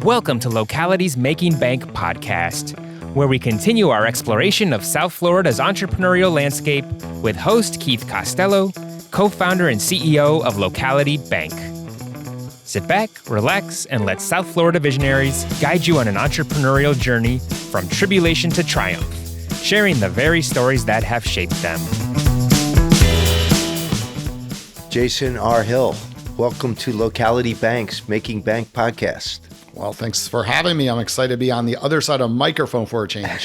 Welcome to Locality's Making Bank podcast, where we continue our exploration of South Florida's entrepreneurial landscape with host Keith Costello, co-founder and CEO of Locality Bank. Sit back, relax, and let South Florida visionaries guide you on an entrepreneurial journey from tribulation to triumph, sharing the very stories that have shaped them. Jason R. Hill, welcome to Locality Bank's Making Bank podcast. Well, thanks for having me. I'm excited to be on the other side of the microphone for a change.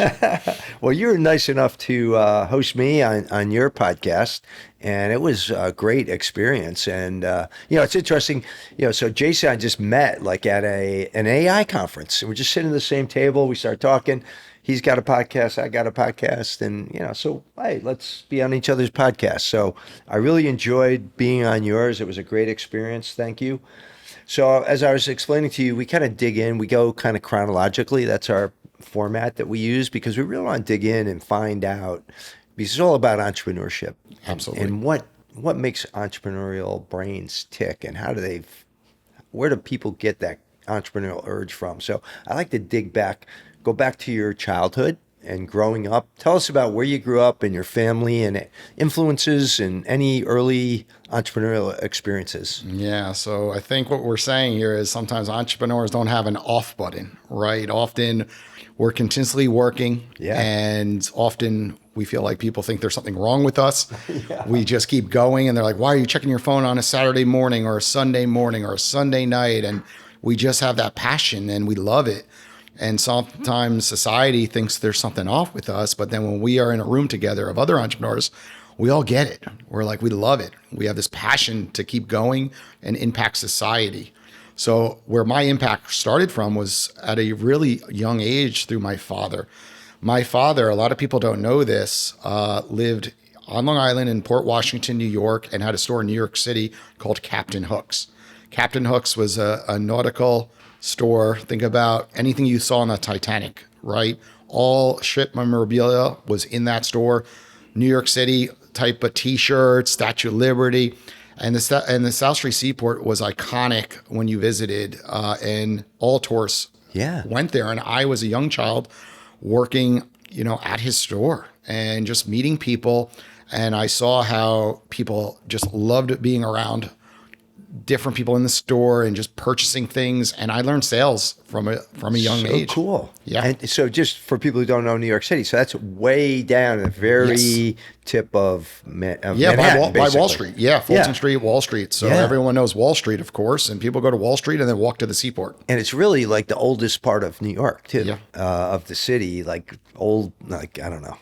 Well, you were nice enough to host me on your podcast, and it was a great experience. And, it's interesting, so Jason and I just met like at an AI conference. And we're just sitting at the same table. We start talking. He's got a podcast, I got a podcast, and, so, hey, let's be on each other's podcasts. So I really enjoyed being on yours. It was a great experience. Thank you. So as I was explaining to you, we kind of dig in, we go kind of chronologically. That's our format that we use because we really want to dig in and find out, because it's all about entrepreneurship. Absolutely. And what makes entrepreneurial brains tick, and where do people get that entrepreneurial urge from? So I like to go back to your childhood and growing up. Tell us about where you grew up and your family and influences and any early entrepreneurial experiences. Yeah, so I think what we're saying here is sometimes entrepreneurs don't have an off button, right? Often we're continuously working, and often we feel like people think there's something wrong with us. Yeah. We just keep going, and they're like, why are you checking your phone on a Saturday morning or a Sunday morning or a Sunday night? And we just have that passion and we love it. And sometimes society thinks there's something off with us, but then when we are in a room together of other entrepreneurs, we all get it. We're like, we love it. We have this passion to keep going and impact society. So where my impact started from was at a really young age through my father. My father, a lot of people don't know this, lived on Long Island in Port Washington, New York, and had a store in New York City called Captain Hook's. Captain Hook's was a nautical store. Think about anything you saw on the Titanic, right? All ship memorabilia was in that store. New York City type of T-shirts, Statue of Liberty, and the South Street Seaport was iconic when you visited, and all tourists went there. And I was a young child working, at his store and just meeting people, and I saw how people just loved being around different people in the store and just purchasing things. And I learned sales from a young age. So cool. Yeah. And so just for people who don't know New York City, so that's way down at the very tip of Manhattan, by Wall Street. Yeah. Fulton Street, Wall Street. So everyone knows Wall Street, of course, and people go to Wall Street and then walk to the seaport. And it's really like the oldest part of New York too, of the city, like old, like, I don't know,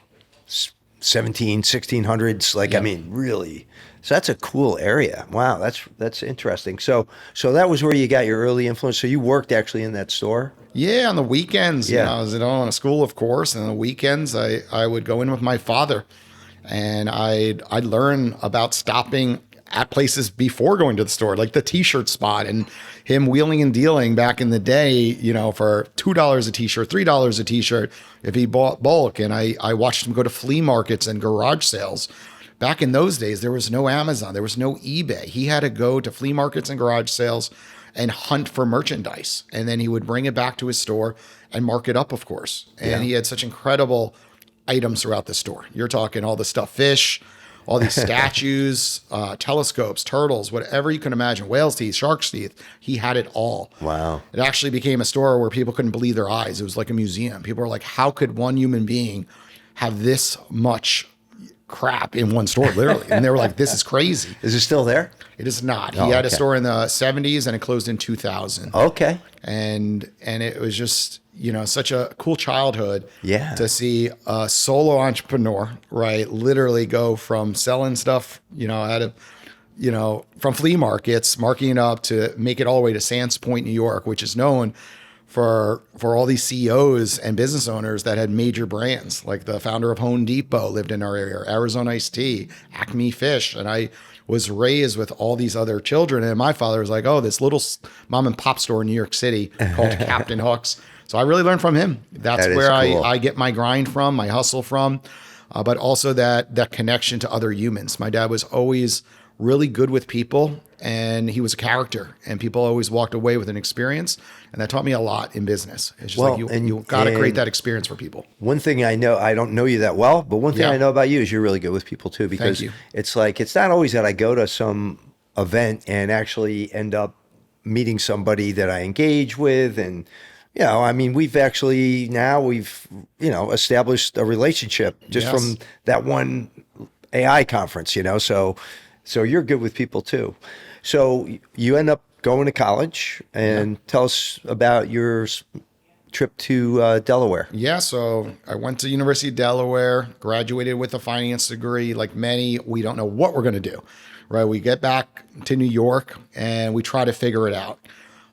1600s. I mean, really. So that's a cool area. Wow, that's interesting. So that was where you got your early influence. So you worked actually in that store? Yeah, on the weekends. I was in school, of course, and on the weekends I would go in with my father, and I'd learn about stopping at places before going to the store, like the T-shirt spot, and him wheeling and dealing back in the day, for $2 a T-shirt, $3 a T-shirt if he bought bulk. And I watched him go to flea markets and garage sales. Back in those days, there was no Amazon, there was no eBay. He had to go to flea markets and garage sales and hunt for merchandise. And then he would bring it back to his store and mark it up, of course. And he had such incredible items throughout the store. You're talking all the stuffed fish, all these statues, telescopes, turtles, whatever you can imagine, whale's teeth, shark's teeth. He had it all. Wow. It actually became a store where people couldn't believe their eyes. It was like a museum. People were like, how could one human being have this much crap in one store, literally? And they were like, this is crazy. Is it still there? It is not. He had a store in the 70s and it closed in 2000. Okay. And it was just, such a cool childhood to see a solo entrepreneur, right, literally go from selling stuff, from flea markets, marking it up to make it all the way to Sands Point, New York, which is known for all these CEOs and business owners that had major brands, like the founder of Home Depot lived in our area, Arizona Iced Tea, Acme Fish. And I was raised with all these other children. And my father was like, this little mom and pop store in New York City called Captain Hook's. So I really learned from him. That's where cool. I get my grind from, my hustle from, but also that connection to other humans. My dad was always really good with people, and he was a character, and people always walked away with an experience, and that taught me a lot in business. It's just you got to create that experience for people. One thing I know, I don't know you that well, but one thing I know about you is you're really good with people too, because it's like, it's not always that I go to some event and actually end up meeting somebody that I engage with. And, I mean, we've established a relationship just from that one AI conference, so you're good with people too. So you end up going to college, and tell us about your trip to Delaware. Yeah, so I went to University of Delaware, graduated with a finance degree. Like many, we don't know what we're going to do, right? We get back to New York and we try to figure it out.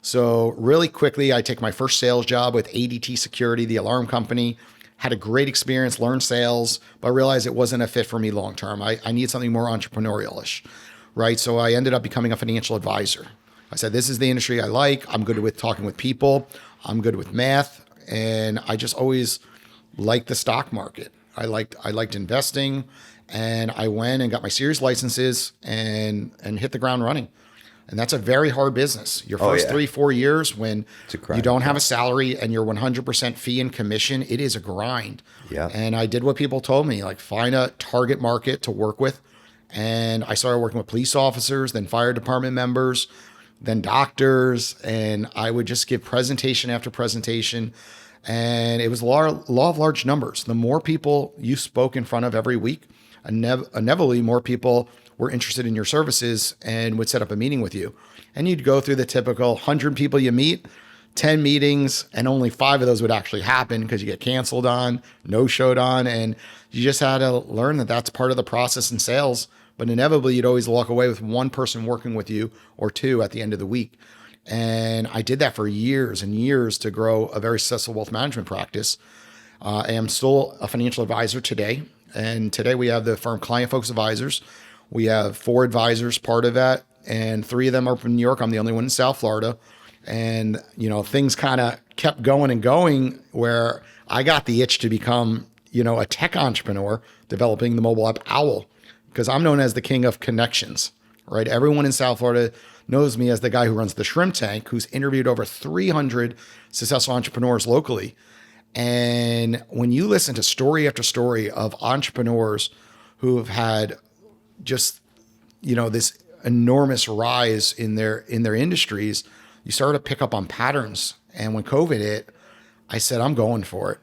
So really quickly, I take my first sales job with ADT Security, the alarm company. Had a great experience, learned sales, but realized it wasn't a fit for me long term. I need something more entrepreneurial-ish, right? So I ended up becoming a financial advisor. I said, this is the industry I like. I'm good with talking with people. I'm good with math. And I just always liked the stock market. I liked investing. And I went and got my series licenses and hit the ground running. And that's a very hard business. Your first 3-4 years when you don't have a salary and you're 100% fee and commission, it is a grind. Yeah. And I did what people told me, like find a target market to work with. And I started working with police officers, then fire department members, then doctors. And I would just give presentation after presentation. And it was law of large numbers. The more people you spoke in front of every week, inevitably more people were interested in your services and would set up a meeting with you. And you'd go through the typical 100 people you meet, 10 meetings, and only 5 of those would actually happen because you get canceled on, no-showed on, and you just had to learn that that's part of the process in sales. But inevitably, you'd always walk away with one person working with you or 2 at the end of the week. And I did that for years and years to grow a very successful wealth management practice. I am still a financial advisor today. And today we have the firm Client Focused Advisors. We have 4 advisors part of that, and 3 of them are from New York. I'm the only one in South Florida. And, things kind of kept going and going where I got the itch to become, a tech entrepreneur developing the mobile app Owwll, because I'm known as the king of connections, right? Everyone in South Florida knows me as the guy who runs the shrimp tank, who's interviewed over 300 successful entrepreneurs locally. And when you listen to story after story of entrepreneurs who have had just, this enormous rise in their industries, you start to pick up on patterns. And when COVID hit, I said, I'm going for it.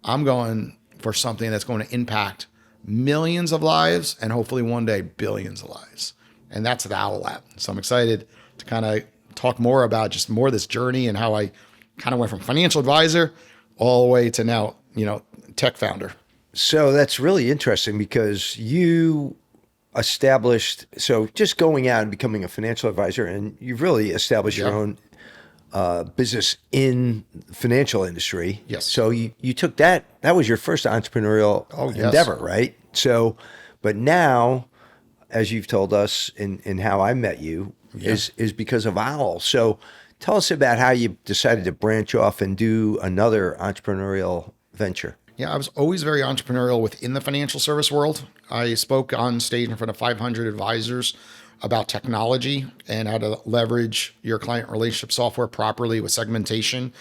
I'm going for something that's going to impact millions of lives and hopefully one day billions of lives. And that's the Owwll app. So I'm excited to kind of talk more about just more of this journey and how I kind of went from financial advisor all the way to now, tech founder. So that's really interesting because you established, so just going out and becoming a financial advisor, and you've really established your own business in the financial industry. Yes. So you took that was your first entrepreneurial endeavor, right? So, but now, as you've told us in how I met you, is because of Owwll. So tell us about how you decided to branch off and do another entrepreneurial venture. Yeah, I was always very entrepreneurial within the financial service world. I spoke on stage in front of 500 advisors about technology and how to leverage your client relationship software properly with segmentation.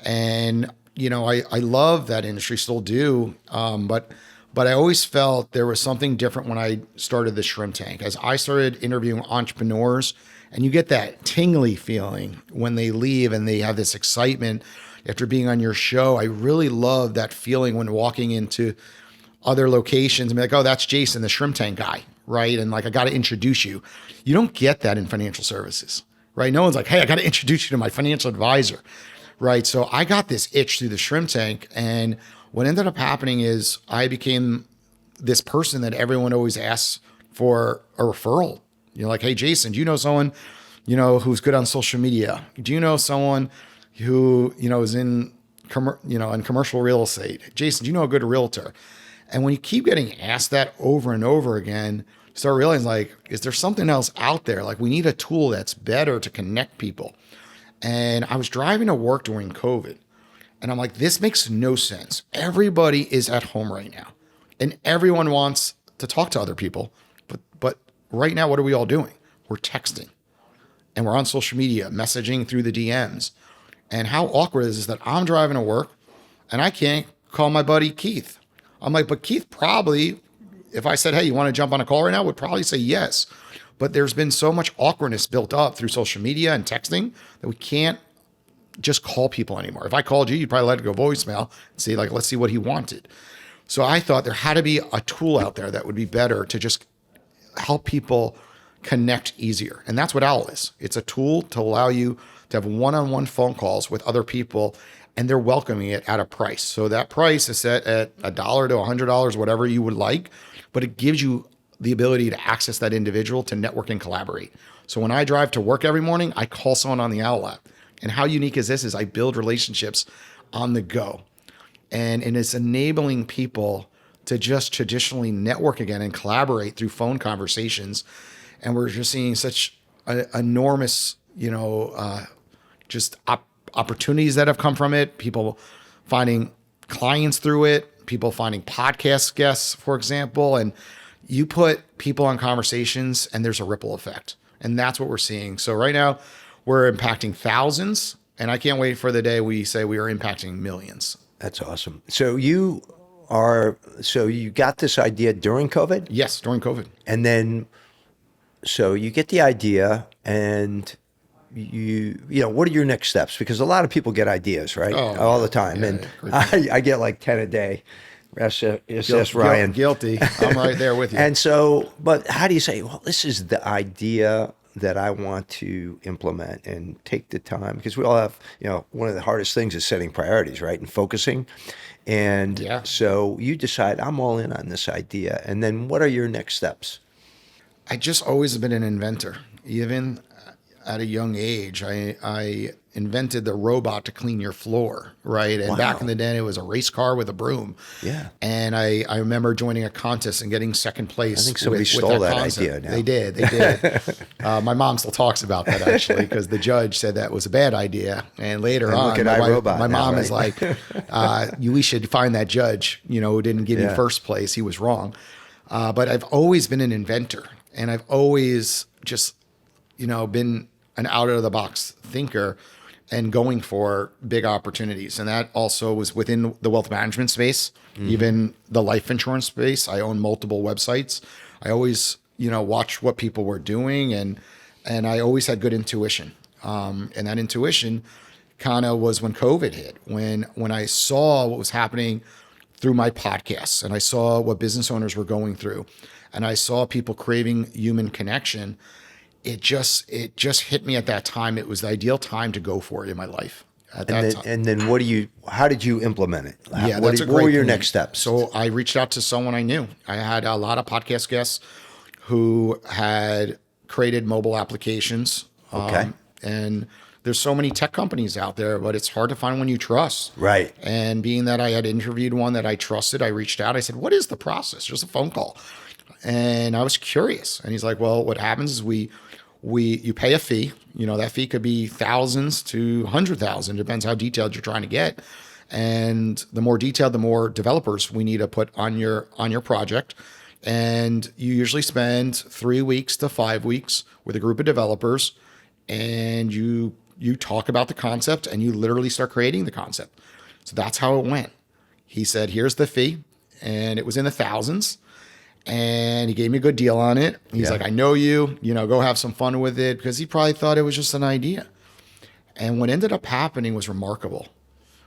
And, I love that industry, still do. But I always felt there was something different when I started the shrimp tank. As I started interviewing entrepreneurs, and you get that tingly feeling when they leave and they have this excitement after being on your show. I really love that feeling when walking into other locations and be like, oh, that's Jason, the shrimp tank guy, right? And like, I got to introduce you. You don't get that in financial services, right? No one's like, hey, I got to introduce you to my financial advisor, right? So I got this itch through the shrimp tank. And what ended up happening is I became this person that everyone always asks for a referral. Like, hey, Jason, do you know someone, who's good on social media? Do you know someone who, is in commercial real estate? Jason, do you know a good realtor? And when you keep getting asked that over and over again, you start realizing, like, is there something else out there? Like, we need a tool that's better to connect people. And I was driving to work during COVID, and I'm like, this makes no sense. Everybody is at home right now, and everyone wants to talk to other people, but right now, what are we all doing? We're texting and we're on social media, messaging through the DMs. And how awkward is it that I'm driving to work and I can't call my buddy Keith? I'm like, but Keith probably, if I said, hey, you want to jump on a call right now, would probably say yes. But there's been so much awkwardness built up through social media and texting that we can't just call people anymore. If I called you, you'd probably let it go voicemail and say, like, let's see what he wanted. So I thought there had to be a tool out there that would be better to just help people connect easier. And that's what Owwll is. It's a tool to allow you to have one-on-one phone calls with other people, and they're welcoming it at a price. So that price is set at $1 to $100, whatever you would like, but it gives you the ability to access that individual to network and collaborate. So when I drive to work every morning, I call someone on the Owwll app. And how unique is this? Is I build relationships on the go. And it's enabling people to just traditionally network again and collaborate through phone conversations. And we're just seeing such enormous, opportunities that have come from it. People finding clients through it, people finding podcast guests, for example. And you put people on conversations and there's a ripple effect. And that's what we're seeing. So right now we're impacting thousands, and I can't wait for the day we say we are impacting millions. That's awesome. So you got this idea during COVID? Yes, during COVID. And then, so you get the idea, and what are your next steps? Because a lot of people get ideas, right? All the time. Yeah, and I get like 10 a day. Yes, Ryan. Guilty. I'm right there with you. And so, but how do you say, well, this is the idea that I want to implement and take the time? Because we all have, one of the hardest things is setting priorities, right? And focusing. And so you decide, I'm all in on this idea. And then what are your next steps? I just always been an inventor. Even at a young age, I invented the robot to clean your floor, right? And back in the day, it was a race car with a broom. Yeah. And I remember joining a contest and getting second place. I think somebody stole that idea now. They did. My mom still talks about that, actually, because the judge said that was a bad idea. And later on, my mom is like, we should find that judge, who didn't give you first place. He was wrong. But I've always been an inventor. And I've always just, been an out-of-the-box thinker and going for big opportunities. And that also was within the wealth management space, even the life insurance space. I own multiple websites. I always, watched what people were doing, and I always had good intuition. And that intuition kind of was when COVID hit, when I saw what was happening through my podcasts, and I saw what business owners were going through, and I saw people craving human connection. It just hit me at that time. It was the ideal time to go for it in my life at that time. And then how did you implement it? What were your next steps? So I reached out to someone I knew. I had a lot of podcast guests who had created mobile applications. Okay. And there's so many tech companies out there, but it's hard to find one you trust. Right. And being that I had interviewed one that I trusted, I reached out. I said, what is the process? Just a phone call. And I was curious. And he's like, well, what happens is you pay a fee. That fee could be thousands to 100,000, depends how detailed you're trying to get. And the more detailed, the more developers we need to put on your project. And you usually spend 3 weeks to 5 weeks with a group of developers, and you talk about the concept and you literally start creating the concept. So that's how it went. He said, here's the fee. And it was in the thousands. And he gave me a good deal on it. He's like, I know you, go have some fun with it, because he probably thought it was just an idea. And what ended up happening was remarkable.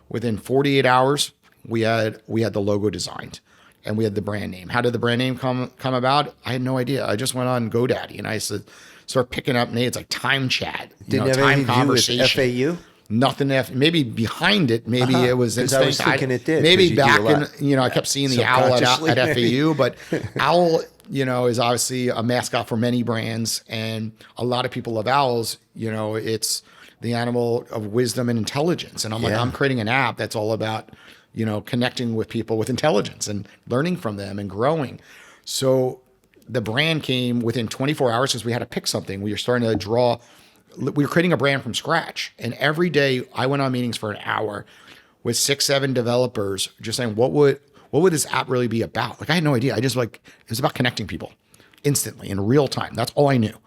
Within 48 hours, we had the logo designed, and we had the brand name. How did the brand name come about? I had no idea. I just went on GoDaddy and I said, start picking up names like Time Chat, Didn't have Time anything Conversation. To do with FAU? Nothing. Maybe behind it, maybe it was instinct. I was thinking it did. Maybe back in, I kept seeing the owl at FAU, but Owwll, is obviously a mascot for many brands, and a lot of people love owls. It's the animal of wisdom and intelligence, and I'm like, I'm creating an app that's all about, connecting with people with intelligence and learning from them and growing. So the brand came within 24 hours because we had to pick something. We were starting to draw. We were creating a brand from scratch. And every day I went on meetings for an hour with 6-7 developers, just saying, what would this app really be about? Like, I had no idea. It was about connecting people. instantly in real time. That's all I knew.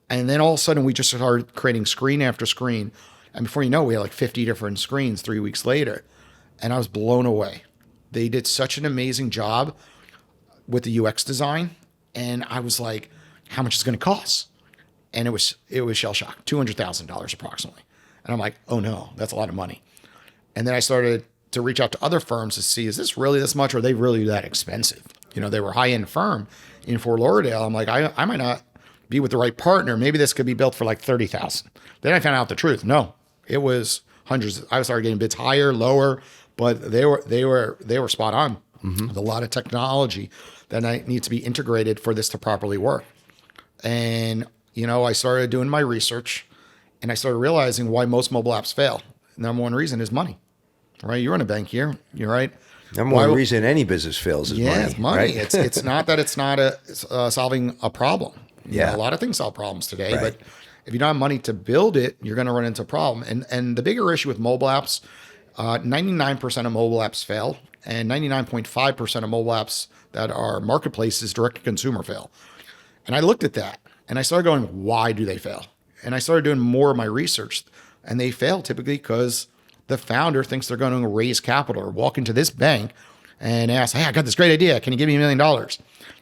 And then all of a sudden we just started creating screen after screen. And before you know, we had like 50 different screens 3 weeks later. And I was blown away. They did such an amazing job with the UX design. And I was like, how much is it going to cost? And it was shell shock, $200,000 approximately. And I'm like, oh no, that's a lot of money. And then I started to reach out to other firms to see, is this really this much? Or are they really that expensive? You know, they were high-end firm in Fort Lauderdale. I'm like, I might not be with the right partner. Maybe this could be built for like $30,000. Then I found out the truth. No, it was hundreds. I started getting bids higher, lower, but they were spot on. Mm-hmm. There's a lot of technology that needs to be integrated for this to properly work. And, you know, I started doing my research and I started realizing why most mobile apps fail. Number one reason is money, right? You're in a bank here, you're right. Number one reason any business fails is money. It's money. Right? It's not that it's not solving a problem. You know, a lot of things solve problems today, but if you don't have money to build it, you're going to run into a problem. And the bigger issue with mobile apps, 99% of mobile apps fail, and 99.5% of mobile apps that are marketplaces, direct to consumer, fail. And I looked at that and I started going, why do they fail? And I started doing more of my research, and they fail typically because the founder thinks they're going to raise capital or walk into this bank and ask, hey, I got this great idea. Can you give me $1 million?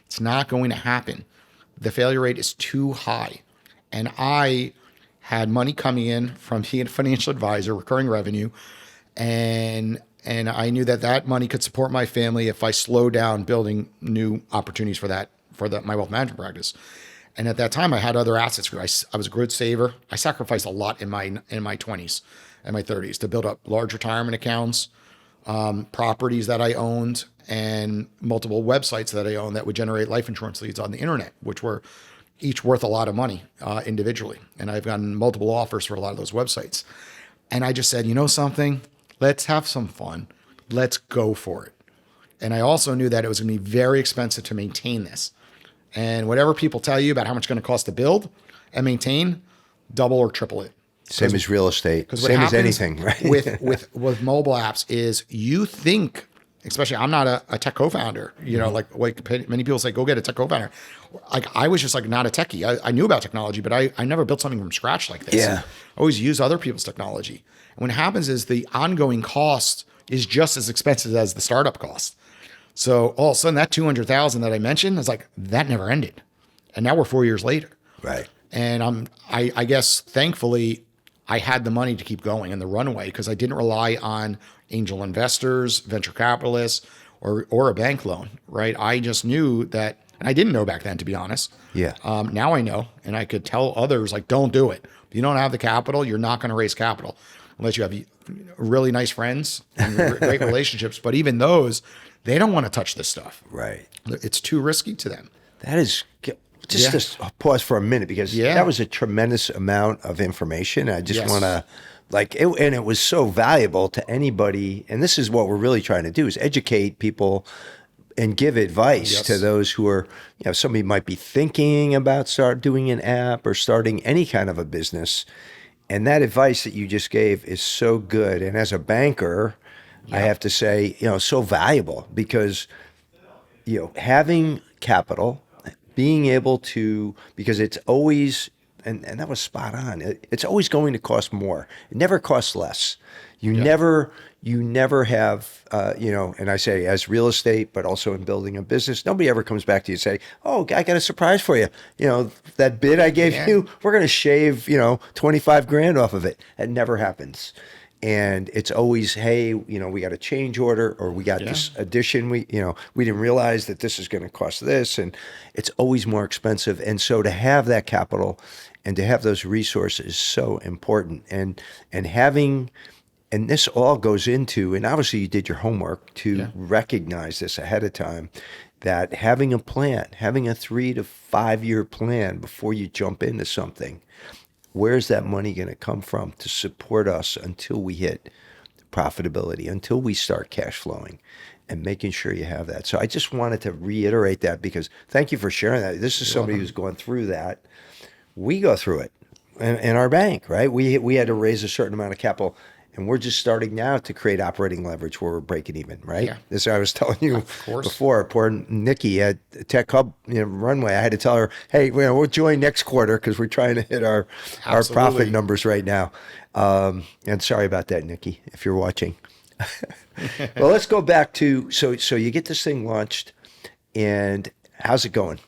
It's not going to happen. The failure rate is too high. And I had money coming in from being a financial advisor, recurring revenue, and I knew that money could support my family if I slowed down building new opportunities for my wealth management practice. And at that time, I had other assets. I was a good saver. I sacrificed a lot in my 20s and my 30s to build up large retirement accounts, properties that I owned, and multiple websites that I owned that would generate life insurance leads on the internet, which were each worth a lot of money individually. And I've gotten multiple offers for a lot of those websites. And I just said, you know something? Let's have some fun. Let's go for it. And I also knew that it was going to be very expensive to maintain this. And whatever people tell you about how much it's going to cost to build and maintain, double or triple it. Same as real estate. Same as anything, right? with mobile apps is you think, especially I'm not a tech co-founder, you know, like many people say, go get a tech co-founder. Like I was just like not a techie. I knew about technology, but I never built something from scratch like this. Yeah. I always use other people's technology. And what happens is the ongoing cost is just as expensive as the startup cost. So all of a sudden that 200,000 that I mentioned is like, that never ended. And now we're 4 years later. Right. And I guess thankfully I had the money to keep going in the runway because I didn't rely on angel investors, venture capitalists, or a bank loan, right? I just knew that, and I didn't know back then, to be honest. Yeah. Now I know, and I could tell others, like, don't do it. If you don't have the capital, you're not going to raise capital unless you have really nice friends and great relationships. But even those, they don't want to touch this stuff. Right. It's too risky to them. That is... Just pause for a minute because that was a tremendous amount of information. I just want to and it was so valuable to anybody. And this is what we're really trying to do is educate people and give advice to those who are, somebody might be thinking about doing an app or starting any kind of a business. And that advice that you just gave is so good. And as a banker, I have to say, so valuable because, having capital, being able to, because it's always, and that was spot on, it's always going to cost more. It never costs less. You never have, and I say as real estate, but also in building a business, nobody ever comes back to you and say, oh, I got a surprise for you. That bid I gave you, we're going to shave, 25 grand off of it. That never happens. And it's always, hey, we got a change order or we got this addition. We didn't realize that this is going to cost this, and it's always more expensive. And so to have that capital and to have those resources is so important. And having, and this all goes into, and obviously you did your homework to recognize this ahead of time, that having a plan, having a 3 to 5 year plan before you jump into something. Where's that money going to come from to support us until we hit profitability, until we start cash flowing, and making sure you have that. So I just wanted to reiterate that because thank you for sharing that. This is somebody who's going through that. We go through it in our bank, right? We had to raise a certain amount of capital, And we're just starting now to create operating leverage where we're breaking even, right? Yeah. This I was telling you Of course. before. Poor Nikki at Tech Hub Runway. I had to tell her, hey, we'll join next quarter because we're trying to hit our profit numbers right now. And sorry about that, Nikki, if you're watching. Well, let's go back to, so you get this thing launched, and how's it going?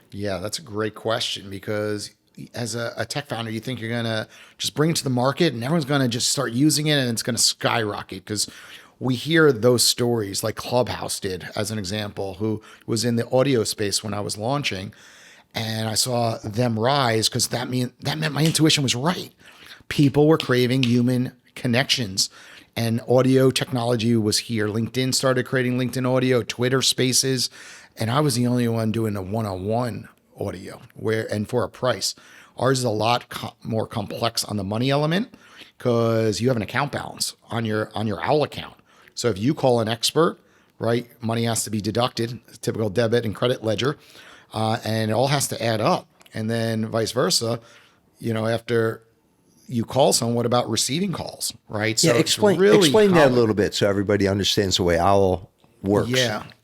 Yeah, that's a great question, because as a tech founder, you think you're going to just bring it to the market and everyone's going to just start using it and it's going to skyrocket, because we hear those stories like Clubhouse did, as an example, who was in the audio space when I was launching. And I saw them rise because that meant my intuition was right. People were craving human connections, and audio technology was here. LinkedIn started creating LinkedIn audio, Twitter Spaces, and I was the only one doing a one-on-one audio and for a price. Ours is a lot more complex on the money element because you have an account balance on your Owwll account. So if you call an expert, right, money has to be deducted, typical debit and credit ledger, and it all has to add up. And then vice versa, after you call someone, what about receiving calls, right? So explain that a little bit so everybody understands the way Owwll works.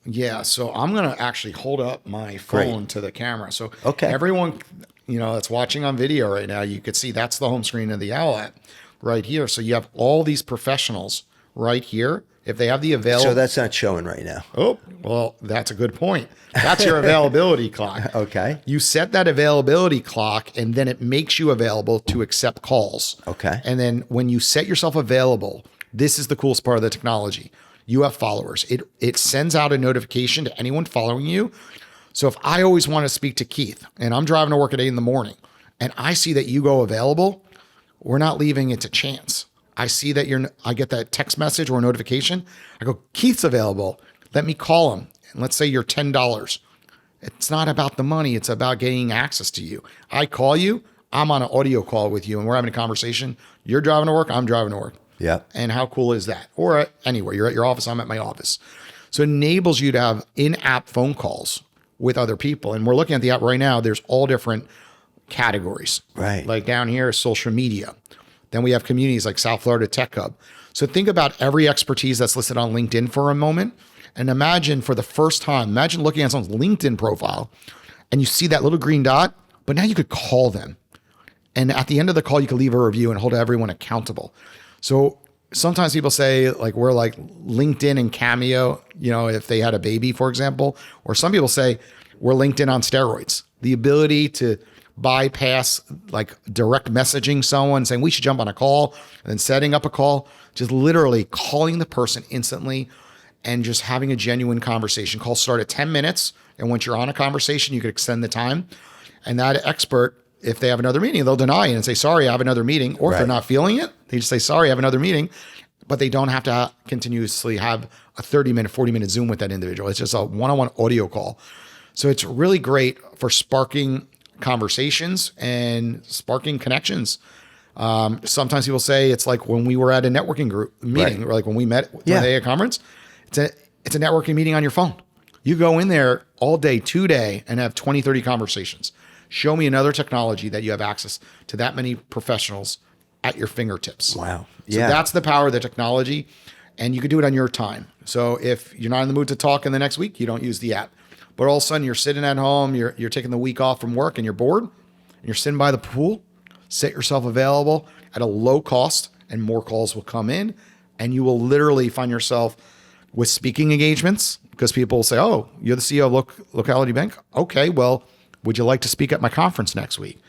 Yeah. So I'm going to actually hold up my phone to the camera. So everyone, that's watching on video right now, you could see that's the home screen of the Owwll app right here. So you have all these professionals right here. If they have the available. So that's not showing right now. Oh, well, that's a good point. That's your availability clock. Okay. You set that availability clock, and then it makes you available to accept calls. Okay. And then when you set yourself available, this is the coolest part of the technology. You have followers. It sends out a notification to anyone following you. So if I always want to speak to Keith and I'm driving to work at 8 a.m. and I see that you go available, we're not leaving it to chance. I see that I get that text message or notification. I go, Keith's available. Let me call him. And let's say you're $10. It's not about the money. It's about gaining access to you. I call you. I'm on an audio call with you and we're having a conversation. You're driving to work. I'm driving to work. Yeah. And how cool is that? Or anywhere. You're at your office. I'm at my office. So it enables you to have in-app phone calls with other people. And we're looking at the app right now. There's all different categories. Right. Like down here is social media. Then we have communities like South Florida Tech Hub. So think about every expertise that's listed on LinkedIn for a moment. And imagine for the first time, looking at someone's LinkedIn profile and you see that little green dot, but now you could call them. And at the end of the call, you could leave a review and hold everyone accountable. So sometimes people say like, we're like LinkedIn and Cameo, if they had a baby, for example, or some people say we're LinkedIn on steroids. The ability to bypass like direct messaging someone saying we should jump on a call and then setting up a call, just literally calling the person instantly and just having a genuine conversation. Calls start at 10 minutes. And once you're on a conversation, you could extend the time. And that expert, if they have another meeting, they'll deny it and say, sorry, I have another meeting. Or if they're not feeling it, they just say, sorry, I have another meeting. But they don't have to continuously have a 30-minute, 40-minute Zoom with that individual. It's just a one-on-one audio call. So it's really great for sparking conversations and sparking connections. Sometimes people say it's like when we were at a networking group meeting, or like when we met at a conference, it's a networking meeting on your phone. You go in there all day, 2 day, and have 20, 30 conversations. Show me another technology that you have access to that many professionals at your fingertips. Wow. So that's the power of the technology, and you can do it on your time. So if you're not in the mood to talk in the next week, you don't use the app. But all of a sudden you're sitting at home, you're taking the week off from work and you're bored and you're sitting by the pool, set yourself available at a low cost and more calls will come in and you will literally find yourself with speaking engagements because people will say, oh, you're the CEO of Locality Bank? Okay, well, would you like to speak at my conference next week?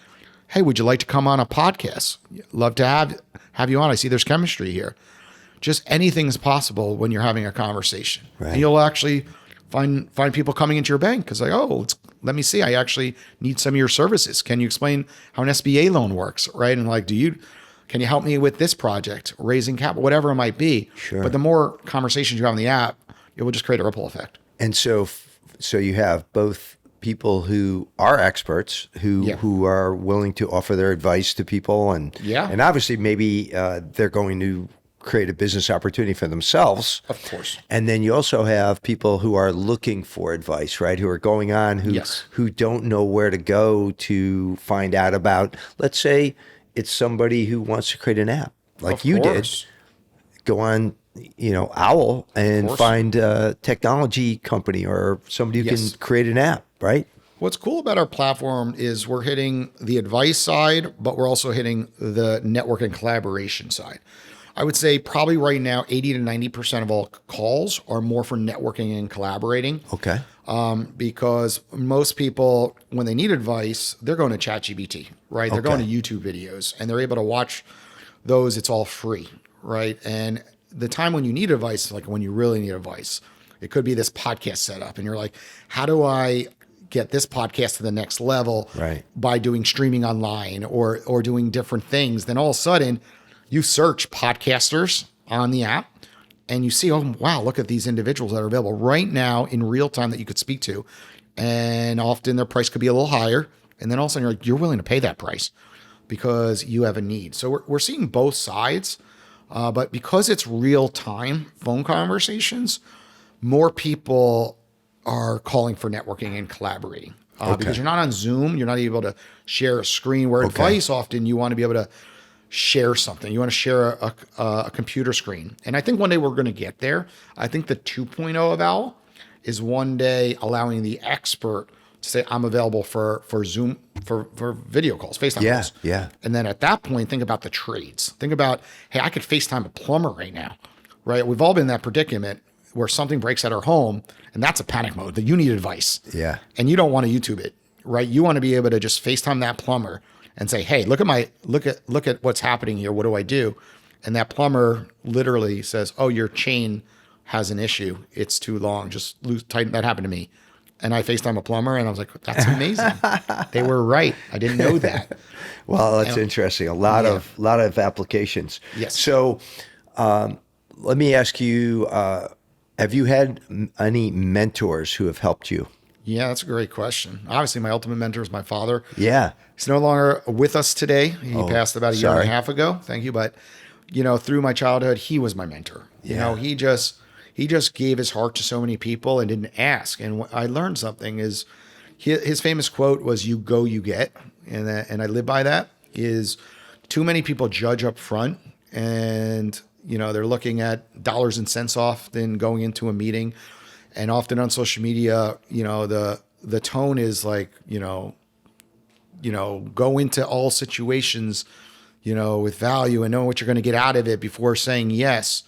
Hey, would you like to come on a podcast? Love to have you on. I see there's chemistry here. Just anything is possible when you're having a conversation. Right. And you'll actually find people coming into your bank because like, oh, let me see. I actually need some of your services. Can you explain how an SBA loan works, right? And like, can you help me with this project, raising capital, whatever it might be? Sure. But the more conversations you have on the app, it will just create a ripple effect. And so you have both people who are experts who are willing to offer their advice to people and obviously maybe they're going to create a business opportunity for themselves. Of course. And then you also have people who are looking for advice, right? Who are going on, who don't know where to go to find out about, let's say it's somebody who wants to create an app like you did. go on, Owwll and find a technology company or somebody who can create an app, right? What's cool about our platform is we're hitting the advice side, but we're also hitting the network and collaboration side. I would say probably right now, 80 to 90% of all calls are more for networking and collaborating. Okay. Because most people, when they need advice, they're going to ChatGPT, right? They're going to YouTube videos and they're able to watch those. It's all free, right? And the time when you need advice, like when you really need advice, it could be this podcast setup and you're like, how do I get this podcast to the next level by doing streaming online or doing different things? Then all of a sudden you search podcasters on the app and you see, oh, wow, look at these individuals that are available right now in real time that you could speak to. And often their price could be a little higher. And then all of a sudden you're willing to pay that price because you have a need. So we're seeing both sides. But because it's real time phone conversations, more people are calling for networking and collaborating. Because you're not on Zoom, you're not able to share a screen. Where advice, often you want to be able to share something. You want to share a computer screen. And I think one day we're going to get there. I think the 2.0 of Owwll is one day allowing the expert to say, I'm available for Zoom, for video calls, FaceTime calls. Yeah. And then at that point, think about the trades. Think about, hey, I could FaceTime a plumber right now, right? We've all been in that predicament where something breaks at our home and that's a panic mode that you need advice. Yeah. And you don't want to YouTube it, right? You want to be able to just FaceTime that plumber and say, hey, look at what's happening here. What do I do? And that plumber literally says, oh, your chain has an issue. It's too long. Just tighten. That happened to me. And I FaceTime a plumber and I was like, that's amazing. They were right. I didn't know that. Well, that's interesting. A lot of applications. Yes. So let me ask you, have you had any mentors who have helped you? Yeah, that's a great question. Obviously, my ultimate mentor is my father. Yeah. He's no longer with us today. He passed about a year and a half ago. Thank you. But, through my childhood, he was my mentor. Yeah. He just gave his heart to so many people and didn't ask. And what I learned something is his famous quote was, you go, you get. And I live by that. Is too many people judge up front and, they're looking at dollars and cents off than going into a meeting. And often on social media, the tone is like, go into all situations, with value and know what you're going to get out of it before saying yes.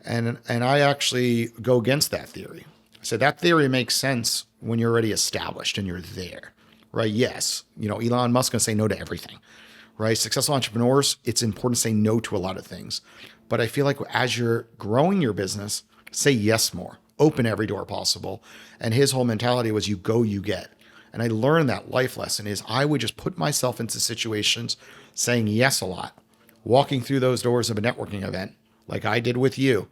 And I actually go against that theory. So that theory makes sense when you're already established and you're there, right? Yes. Elon Musk can say no to everything, right? Successful entrepreneurs, it's important to say no to a lot of things. But I feel like as you're growing your business, say yes more. Open every door possible. And his whole mentality was, you go, you get. And I learned that life lesson is I would just put myself into situations saying yes a lot, walking through those doors of a networking event like I did with you.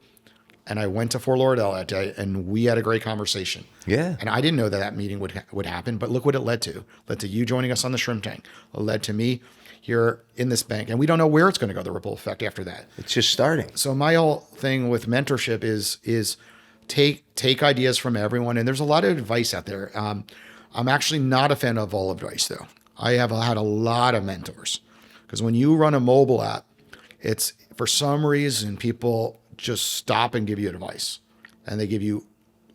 And I went to Fort Lauderdale that day and we had a great conversation. Yeah. And I didn't know that meeting would happen, but look what it led to. It led to you joining us on the shrimp tank. It led to me here in this bank. And we don't know where it's going to go, the ripple effect after that. It's just starting. So my whole thing with mentorship is take ideas from everyone. And there's a lot of advice out there. I'm actually not a fan of all advice though. I have had a lot of mentors because when you run a mobile app, it's for some reason, people just stop and give you advice and they give you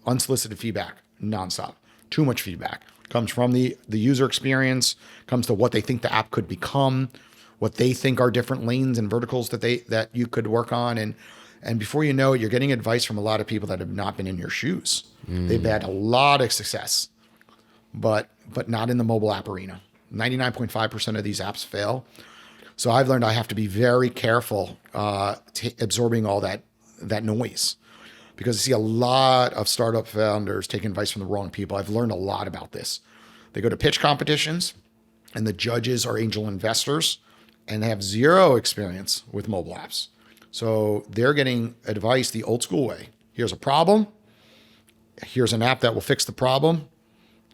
unsolicited feedback nonstop. Too much feedback comes from the user experience, comes to what they think the app could become, what they think are different lanes and verticals that you could work on. And before you know it, you're getting advice from a lot of people that have not been in your shoes. They've had a lot of success, but not in the mobile app arena. 99.5% of these apps fail. So I've learned I have to be very careful absorbing all that noise because I see a lot of startup founders taking advice from the wrong people. I've learned a lot about this. They go to pitch competitions and the judges are angel investors and they have zero experience with mobile apps. So they're getting advice the old school way. Here's a problem. Here's an app that will fix the problem.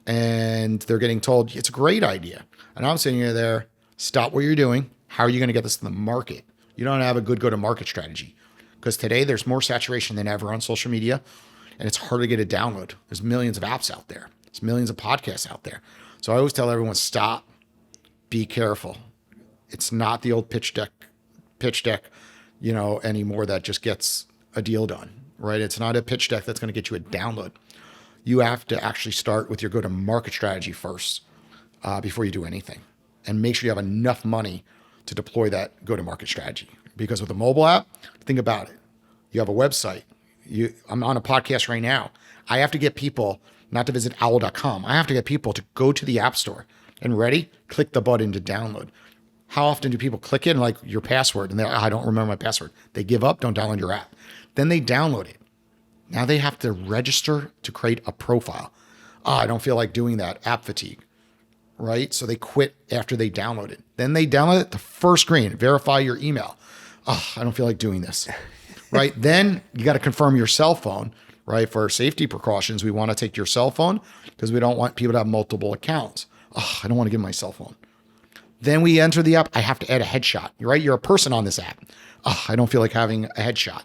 And they're getting told it's a great idea. And I'm sitting there, stop what you're doing. How are you going to get this to the market? You don't have a good go-to-market strategy because today there's more saturation than ever on social media and it's hard to get a download. There's millions of apps out there. There's millions of podcasts out there. So I always tell everyone, stop, be careful. It's not the old pitch deck anymore that just gets a deal done, right? It's not a pitch deck that's going to get you a download. You have to actually start with your go-to-market strategy first before you do anything, and make sure you have enough money to deploy that go-to-market strategy. Because with a mobile app, think about it. You have a website. I'm on a podcast right now. I have to get people not to visit Owwll.com. I have to get people to go to the App Store and click the button to download. How often do people click it and like your password and I don't remember my password? They give up, don't download your app. Then they download it. Now they have to register to create a profile. I don't feel like doing that. App fatigue, right? So they quit after they download it. Then they download it, the first screen, verify your email. I don't feel like doing this, right? Then you got to confirm your cell phone, right? For safety precautions, we want to take your cell phone because we don't want people to have multiple accounts. I don't want to give my cell phone. Then we enter the app. I have to add a headshot, right? You're a person on this app. I don't feel like having a headshot.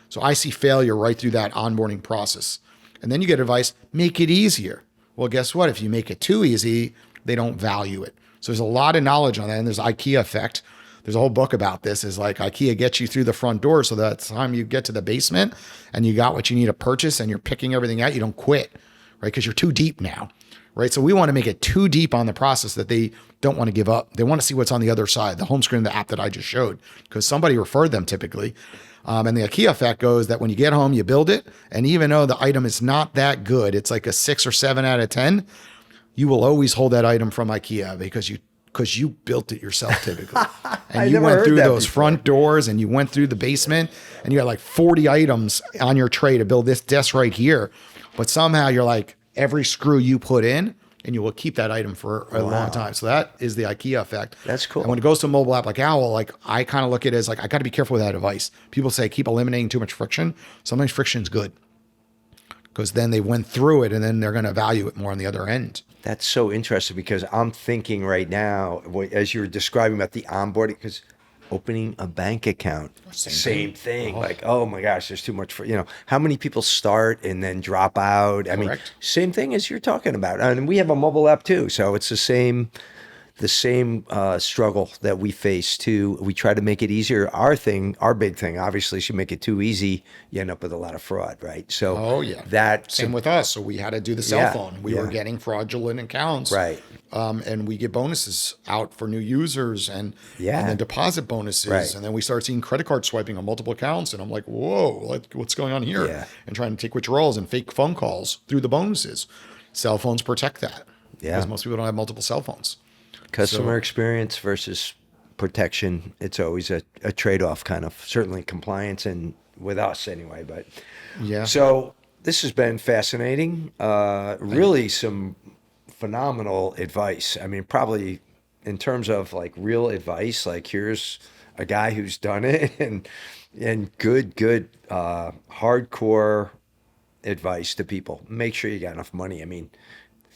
So I see failure right through that onboarding process. And then you get advice, make it easier. Well, guess what? If you make it too easy, they don't value it. So there's a lot of knowledge on that. And there's IKEA effect. There's a whole book about this. Is like IKEA gets you through the front door so that time you get to the basement and you got what you need to purchase and you're picking everything out, you don't quit, right? Because you're too deep now, right? So we want to make it too deep on the process that they don't want to give up. They want to see what's on the other side, the home screen of the app that I just showed, because somebody referred them typically. And the IKEA effect goes that when you get home, you build it. And even though the item is not that good, it's like a 6 or 7 out of 10, you will always hold that item from IKEA because you built it yourself typically. And you went through those front doors and you went through the basement and you had like 40 items on your tray to build this desk right here. But somehow you're like, every screw you put in and you will keep that item for a long time. So that is the IKEA effect. That's cool. And when it goes to a mobile app like Owwll, like I kind of look at it as like, I got to be careful with that advice. People say, keep eliminating too much friction. Sometimes friction is good because then they went through it and then they're going to value it more on the other end. That's so interesting because I'm thinking right now, as you're describing about the onboarding, because opening a bank account, same thing. Like, oh my gosh, there's too much how many people start and then drop out? I mean, same thing as you're talking about. And we have a mobile app too. So it's the same struggle that we face too. We try to make it easier. Our big thing, obviously, is you make it too easy, you end up with a lot of fraud, right? So same with us. So we had to do the cell phone. We were getting fraudulent accounts, right? And we get bonuses out for new users and then deposit bonuses, right. And then we start seeing credit card swiping on multiple accounts, and I'm like, whoa, what's going on here? Yeah. And trying to take withdrawals and fake phone calls through the bonuses. Cell phones protect that because most people don't have multiple cell phones. Customer experience versus protection. It's always a trade-off kind of, certainly compliance and with us anyway, but so this has been fascinating. Really some phenomenal advice. I mean, probably in terms of like real advice, like here's a guy who's done it and good hardcore advice to people. Make sure you got enough money. I mean,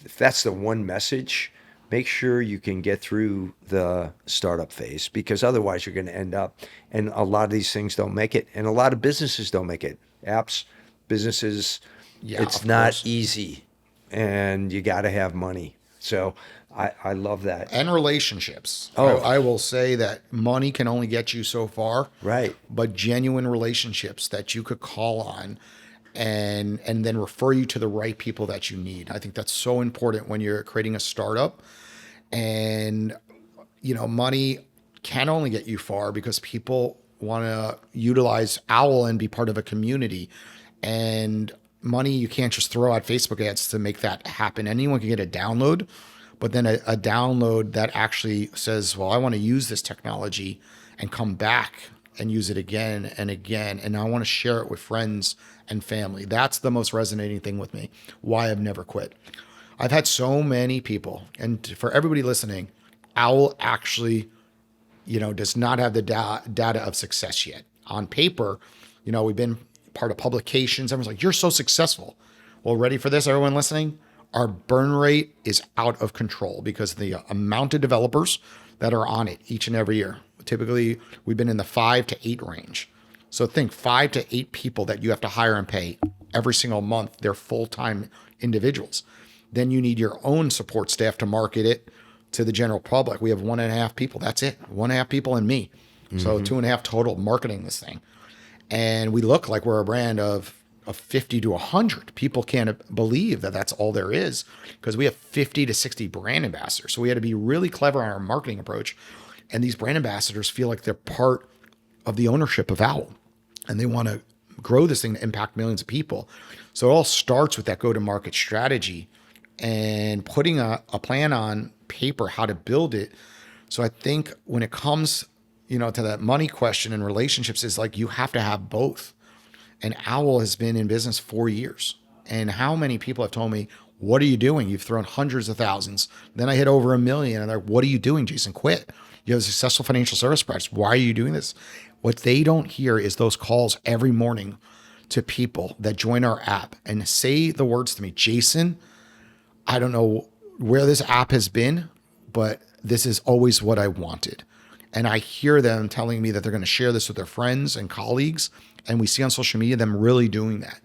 if that's the one message, make sure you can get through the startup phase because otherwise you're going to end up, and a lot of these things don't make it. And a lot of businesses don't make it. Apps, businesses, it's not easy and you got to have money. So I love that. And relationships. I will say that money can only get you so far. Right. But genuine relationships that you could call on and then refer you to the right people that you need. I think that's so important when you're creating a startup. And, money can only get you far because people want to utilize Owwll and be part of a community. And money, you can't just throw out Facebook ads to make that happen. Anyone can get a download, but then a download that actually says, well, I want to use this technology and come back and use it again and again. And I want to share it with friends and family. That's the most resonating thing with me, why I've never quit. I've had so many people, and for everybody listening, Owwll actually, does not have the data of success yet. On paper, we've been part of publications. Everyone's like, you're so successful. Well, ready for this, everyone listening? Our burn rate is out of control because the amount of developers that are on it each and every year. Typically, we've been in the 5 to 8 range. So think 5 to 8 people that you have to hire and pay every single month. They're full-time individuals. Then you need your own support staff to market it to the general public. We have 1.5 people. That's it. 1.5 people and me. So 2.5 total marketing this thing. And we look like we're a brand of 50 to 100. People can't believe that that's all there is because we have 50 to 60 brand ambassadors. So we had to be really clever on our marketing approach. And these brand ambassadors feel like they're part of the ownership of Owwll, and they want to grow this thing to impact millions of people. So it all starts with that go-to-market strategy and putting a plan on paper, how to build it. So I think when it comes, to that money question and relationships, is like you have to have both. And Owwll has been in business 4 years. And how many people have told me, what are you doing? You've thrown hundreds of thousands. Then I hit over 1 million. And they're like, what are you doing, Jason? Quit. You have a successful financial service practice. Why are you doing this? What they don't hear is those calls every morning to people that join our app and say the words to me, Jason, I don't know where this app has been, but this is always what I wanted. And I hear them telling me that they're going to share this with their friends and colleagues. And we see on social media them really doing that.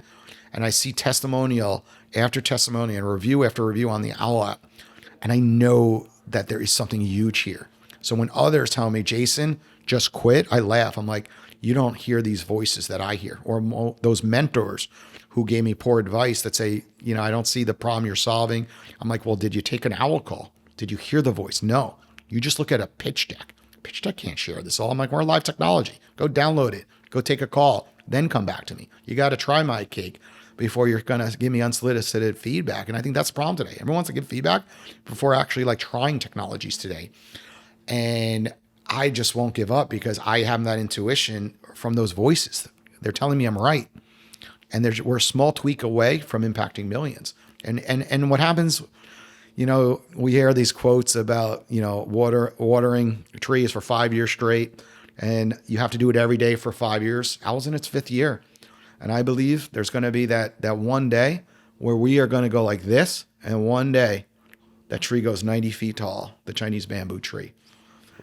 And I see testimonial after testimonial and review after review on the Owwll app. And I know that there is something huge here. So when others tell me, Jason, just quit, I laugh. I'm like, you don't hear these voices that I hear, or those mentors who gave me poor advice that say, I don't see the problem you're solving. I'm like, well, did you take an Owwll call? Did you hear the voice? No, you just look at a pitch deck. Pitch deck can't share this all. I'm like, we're live technology. Go download it. Go take a call. Then come back to me. You got to try my cake before you're going to give me unsolicited feedback. And I think that's the problem today. Everyone wants to give feedback before actually like trying technologies today. And I just won't give up because I have that intuition from those voices. They're telling me I'm right. And we're a small tweak away from impacting millions. And what happens, we hear these quotes about, watering trees for 5 years straight, and you have to do it every day for 5 years. Owwll's in its 5th year. And I believe there's going to be that one day where we are going to go like this. And one day that tree goes 90 feet tall, the Chinese bamboo tree.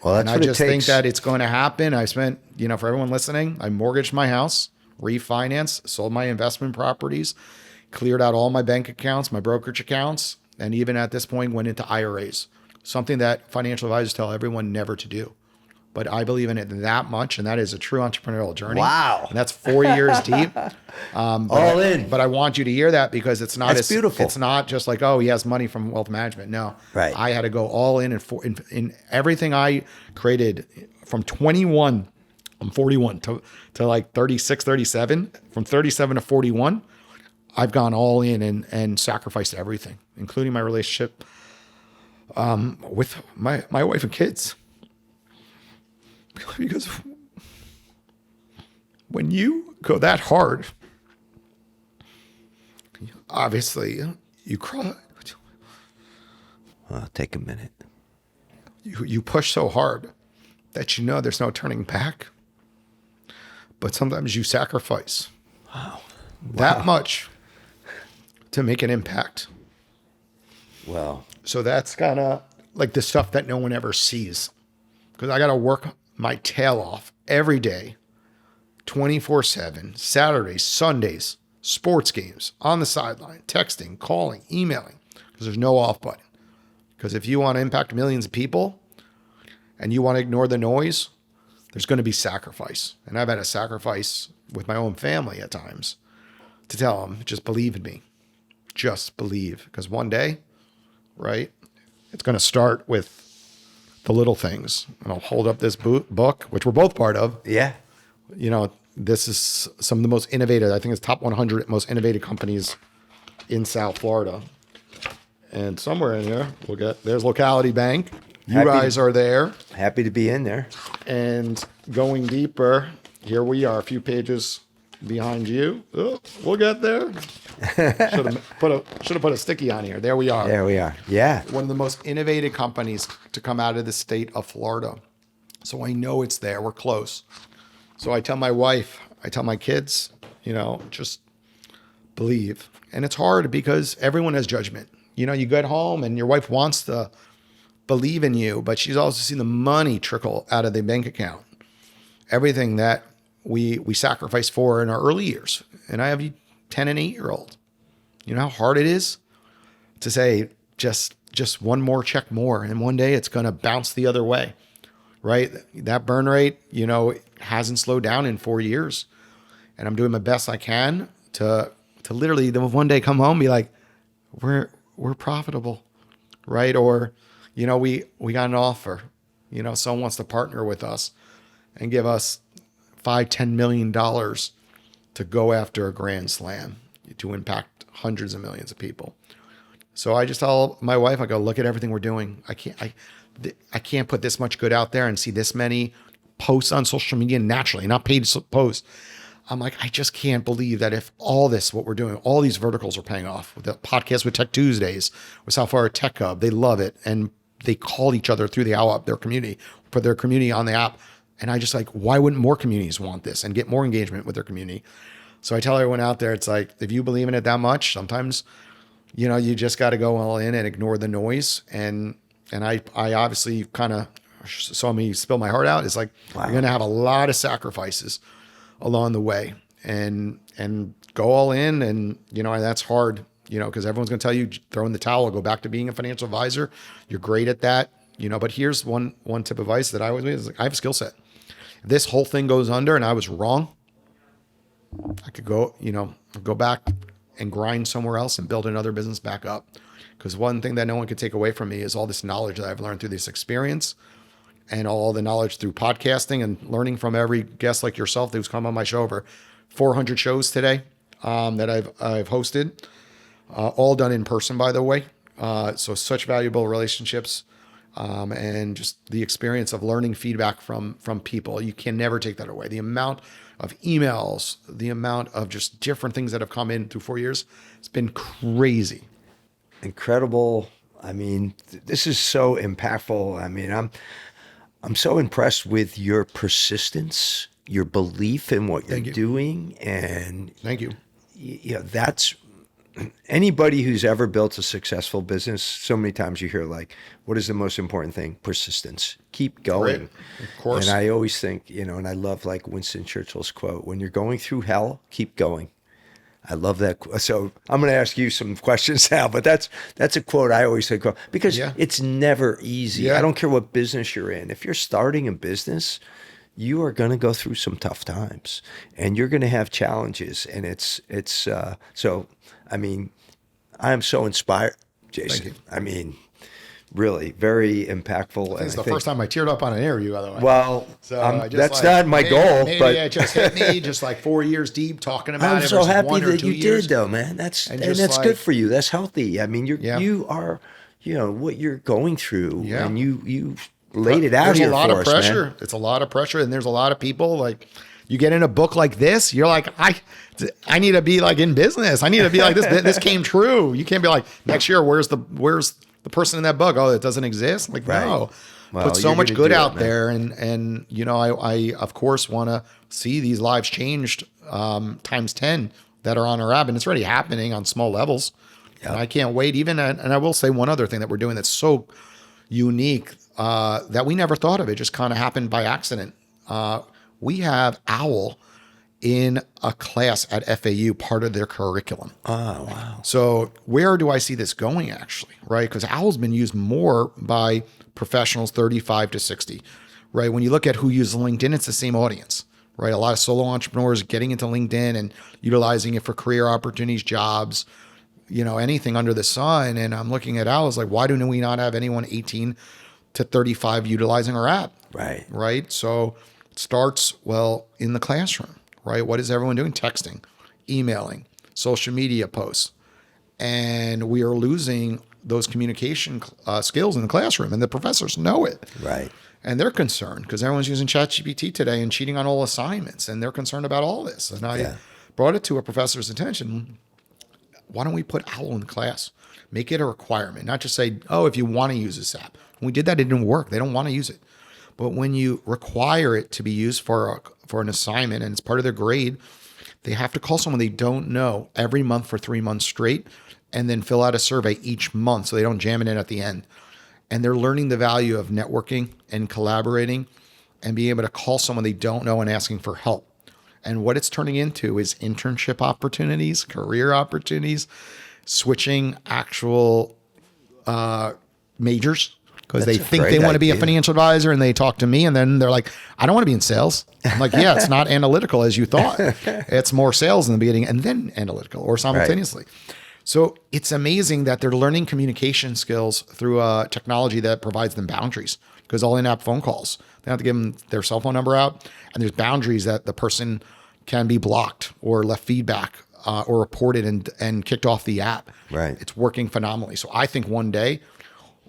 Well, that's and what I just it takes. think that it's going to happen. I spent, for everyone listening, I mortgaged my house, refinanced, sold my investment properties, cleared out all my bank accounts, my brokerage accounts, and even at this point went into IRAs, something that financial advisors tell everyone never to do. But I believe in it that much, and that is a true entrepreneurial journey. Wow. And that's 4 years deep. All in. But I want you to hear that because it's not That's beautiful. It's not just like, oh, he has money from wealth management. No. Right. I had to go all in in everything I created from 21, I'm 41, to like 36, 37. From 37 to 41, I've gone all in and sacrificed everything, including my relationship with my wife and kids. Because when you go that hard, obviously you cry. Well, take a minute. You push so hard that there's no turning back. But sometimes you sacrifice that much to make an impact. Well, So that's kind of like the stuff that no one ever sees. Because I got to work my tail off every day, 24/7, Saturdays, Sundays, sports games, on the sideline, texting, calling, emailing, because there's no off button. Because if you want to impact millions of people and you want to ignore the noise, there's going to be sacrifice. And I've had a sacrifice with my own family at times to tell them, just believe in me. Just believe. Because one day, right, it's going to start with the little things. And I'll hold up this book, which we're both part of. yeah. This is some of the most innovative, I think it's top 100 most innovative companies in South Florida. And somewhere in there, there's Locality Bank. You guys are there. Happy to be in there. And going deeper, here we are, a few pages behind you. Oh, we'll get there. Should have put a sticky on here. There we are. There we are. Yeah. One of the most innovative companies to come out of the state of Florida. So I know it's there. We're close. So I tell my wife, I tell my kids, just believe. And it's hard because everyone has judgment. You get home and your wife wants to believe in you, but she's also seen the money trickle out of the bank account. Everything that we sacrifice for in our early years. And I have a 10 and 8-year-old. You know how hard it is to say just one more check more, and one day it's going to bounce the other way. right? That burn rate, hasn't slowed down in 4 years. And I'm doing my best I can to literally one day come home and be like, we're profitable, right? Or, we got an offer, someone wants to partner with us and give us $5-10 million to go after a grand slam to impact hundreds of millions of people. So I just tell my wife, I go, look at everything we're doing. I can't put this much good out there and see this many posts on social media naturally, not paid posts. I'm like, I just can't believe that if all this, what we're doing, all these verticals are paying off. With the podcast with Tech Tuesdays, with South Florida Tech Hub, they love it. And they call each other through the Owwll app, their community, put their community on the app. And I just like, why wouldn't more communities want this and get more engagement with their community? So I tell everyone out there, it's like, if you believe in it that much, sometimes, you just got to go all in and ignore the noise. And I obviously kind of saw me spill my heart out. It's like, wow. You're going to have a lot of sacrifices along the way and go all in. And, that's hard, because everyone's going to tell you, throw in the towel, go back to being a financial advisor. You're great at that, but here's one tip of advice that I always make is like, I have a skill set. If this whole thing goes under and I was wrong, I could go back and grind somewhere else and build another business back up. Because one thing that no one could take away from me is all this knowledge that I've learned through this experience and all the knowledge through podcasting and learning from every guest like yourself who's come on my show over 400 shows today that I've hosted, all done in person, by the way. So such valuable relationships and just the experience of learning feedback from people. You can never take that away. The amount of emails, the amount of just different things that have come in through 4 years, it's been crazy. Incredible. I mean, this is so impactful. I mean, I'm so impressed with your persistence, your belief in what you're doing. And thank you. That's anybody who's ever built a successful business. So many times you hear like, what is the most important thing? Persistence. Keep going. Right. Of course. And I always think, and I love like Winston Churchill's quote, when you're going through hell, keep going. I love that. So I'm going to ask you some questions now, but that's a quote I always say, because it's never easy. Yeah. I don't care what business you're in. If you're starting a business, you are going to go through some tough times and you're going to have challenges. And it's so, I mean, I am so inspired, Jason. Thank you. I mean, really very impactful. It's the first time I teared up on an interview, by the way. Well, so that's not my goal. Maybe but it just hit me just like 4 years deep talking about it. I'm so happy that you years. did, though, man. That's good for you. That's healthy. I mean, you are, what you're going through, and you laid it out here for us, man. There's a lot of pressure. It's a lot of pressure, and there's a lot of people like. You get in a book like this, you're like, I need to be like in business. I need to be like this. This came true. You can't be like, next year, where's the person in that book? Oh, it doesn't exist. Like, right. No, well, put so much good out there. And I of course want to see these lives changed times 10 that are on our app. And it's already happening on small levels. Yep. And I can't wait and I will say one other thing that we're doing that's so unique that we never thought of. It just kind of happened by accident. We have Owwll in a class at FAU, part of their curriculum. Oh, wow. So where do I see this going actually, right? Because Owwll's been used more by professionals 35 to 60, right? When you look at who uses LinkedIn, it's the same audience, right? A lot of solo entrepreneurs getting into LinkedIn and utilizing it for career opportunities, jobs, anything under the sun. And I'm looking at Owwll, like, why do we not have anyone 18 to 35 utilizing our app? Right. Right. So it starts, in the classroom. Right? What is everyone doing? Texting, emailing, social media posts. And we are losing those communication skills in the classroom, and the professors know it. Right. And they're concerned because everyone's using ChatGPT today and cheating on all assignments, and they're concerned about all this. And I brought it to a professor's attention. Why don't we put Owwll in the class? Make it a requirement, not just say, oh, if you want to use this app. When we did that, it didn't work. They don't want to use it. But when you require it to be used for an assignment and it's part of their grade, they have to call someone they don't know every month for 3 months straight and then fill out a survey each month so they don't jam it in at the end. And they're learning the value of networking and collaborating and being able to call someone they don't know and asking for help. And what it's turning into is internship opportunities, career opportunities, switching actual majors, because they That's a think great they want to be a idea. financial advisor, and they talk to me, and then they're like, I don't want to be in sales. I'm like, yeah, it's not analytical as you thought. It's more sales in the beginning and then analytical, or simultaneously. So it's amazing that they're learning communication skills through a technology that provides them boundaries, because all in-app phone calls, they don't have to give them their cell phone number out, and there's boundaries that the person can be blocked or left feedback or reported and kicked off the app. Right. It's working phenomenally. So I think one day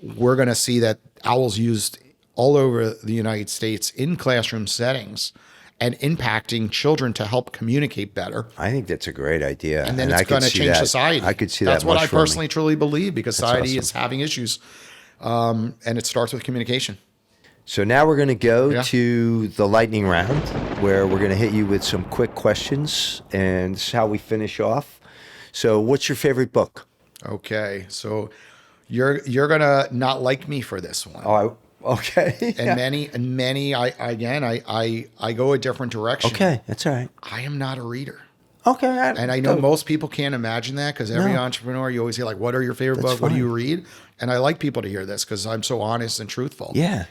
we're going to see that Owwll's used all over the United States in classroom settings and impacting children to help communicate better. I think that's a great idea. And then I it's could going to see change that. society. I could see That's that. what I mushrooming. personally truly believe, because society awesome. is having issues. And it starts with communication. So now we're going to go Yeah. to the lightning round, where we're going to hit you with some quick questions, and this is how we finish off. So what's your favorite book? Okay. So you're going to not like me for this one. Oh, okay. And many, I go a different direction. Okay, that's all right. I am not a reader. Okay. And I know most people can't imagine that, because every entrepreneur, you always hear like, what are your favorite That's books? What do fine. you read? And I like people to hear this, because I'm so honest and truthful. Yeah.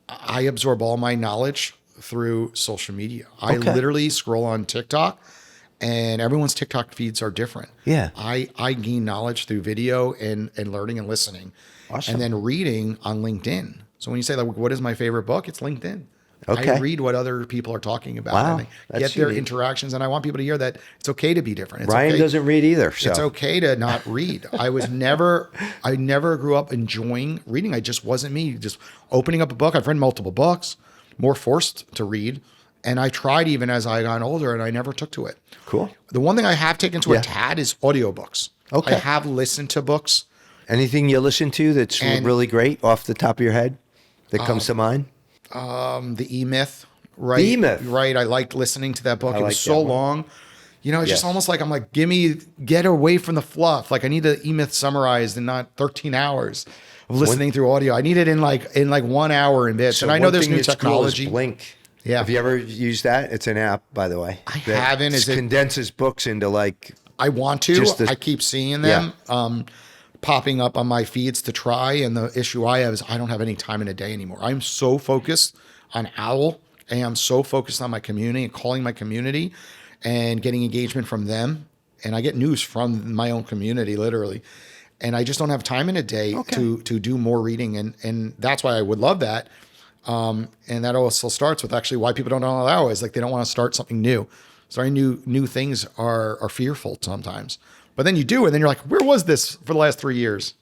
I absorb all my knowledge through social media. I Okay. literally scroll on TikTok, and everyone's TikTok feeds are different. Yeah. I gain knowledge through video and learning and listening. Awesome. And then reading on LinkedIn. So when you say, like, what is my favorite book? It's LinkedIn. Okay. I read what other people are talking about. Wow, And I that's get their unique. interactions, and I want people to hear that it's okay to be different. It's Ryan okay. doesn't read either. So It's okay to not read. I never grew up enjoying reading. I just wasn't me. Just opening up a book. I've read multiple books, more forced to read. And I tried even as I got older, and I never took to it. Cool. The one thing I have taken to Yeah. a tad is audiobooks. Okay. I have listened to books. Anything you listen to that's And- really great off the top of your head that comes to mind? The E-Myth, right? The E-Myth. Right. I liked listening to that book. I It like was so that one. long. You know, it's just Yes. almost like I'm like, get away from the fluff. Like, I need the E-Myth summarized in not 13 hours of listening through audio. I need it in like 1 hour in bits. So And I know one there's thing new that's cool is technology. Blink. Yeah. Have you ever used that? It's an app, by the way. I haven't. Is it- condenses books into like I want to. Just the- I keep seeing them popping up on my feeds to try. And the issue I have is I don't have any time in a day anymore. I'm so focused on Owwll, and I'm so focused on my community and calling my community and getting engagement from them. And I get news from my own community, literally. And I just don't have time in a day to do more reading. And that's why I would love that. And that also starts with actually why people don't allow it, is like they don't want to start something new. Starting new things are fearful sometimes. But then you do, and then you're like, where was this for the last 3 years?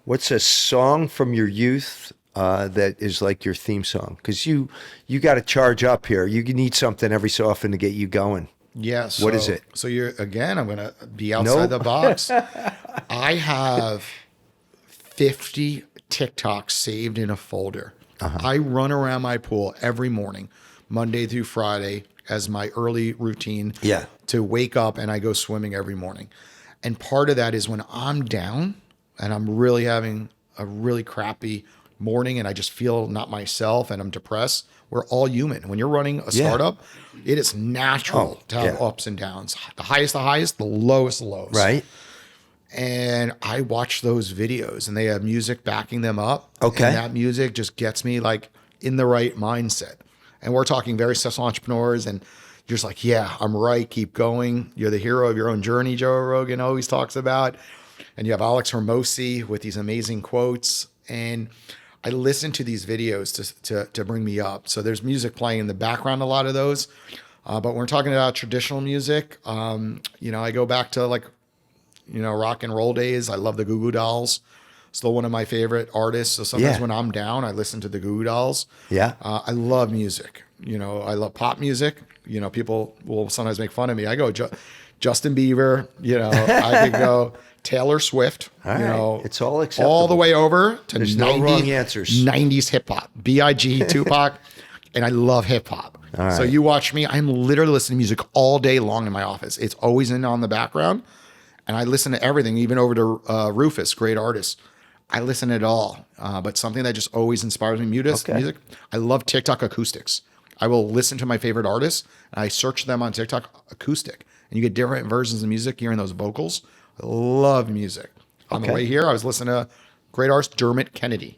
what's a song from your youth that is like your theme song? Because you got to charge up here. You need something every so often to get you going. Yes. What is it? So you're, again, I'm going to be outside the box. I have 50 TikToks saved in a folder. I run around my pool every morning, Monday through Friday, as my early routine to wake up, and I go swimming every morning. And part of that is when I'm down and I'm really having a really crappy morning and I just feel not myself and I'm depressed. We're all human. When you're running a startup, it is natural to have ups and downs. The highest, the lowest, the lows. Right. And I watch those videos and they have music backing them up. Okay. And that music just gets me like in the right mindset. And we're talking very successful entrepreneurs and you're just like, yeah, I'm right. Keep going. You're the hero of your own journey, Joe Rogan always talks about. And you have Alex Hermosi with these amazing quotes. And I listen to these videos to bring me up. So there's music playing in the background, a lot of those. But when we're talking about traditional music, I go back to rock and roll days. I love the Goo Goo Dolls. Still one of my favorite artists. So sometimes when I'm down, I listen to the Goo Goo Dolls. Yeah. I love music. I love pop music. People will sometimes make fun of me. I go Justin Bieber. I could go Taylor Swift. All right. It's all acceptable. all the way over to There's no wrong answers. 90s hip hop, B.I.G., Tupac, and I love hip hop. So you watch me. I'm literally listening to music all day long in my office. It's always on the background. And I listen to everything, even over to Rufus, great artist. I listen to it all. But something that just always inspires me, music. I love TikTok acoustics. I will listen to my favorite artists, and I search them on TikTok acoustic. And you get different versions of music, hearing those vocals. I love music. On the way here, I was listening to great artist Dermot Kennedy.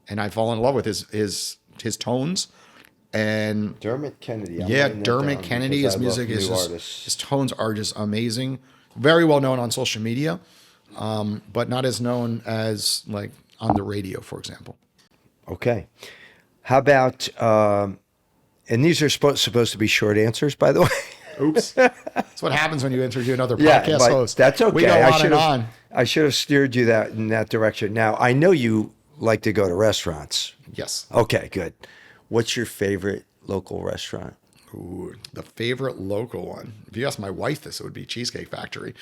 and I fall in love with his tones. And Dermot Kennedy. Dermot Kennedy, his music is just, his tones are just amazing. Very well known on social media, but not as known as like on the radio, for example. Okay. How about, and these are supposed to be short answers, by the way. Oops. That's what happens when you interview another podcast host. That's okay. We go on and on. I should have steered you in that direction. Now, I know you like to go to restaurants. Yes. Okay, good. What's your favorite local restaurant? Ooh, the favorite local one. If you ask my wife this, it would be Cheesecake Factory.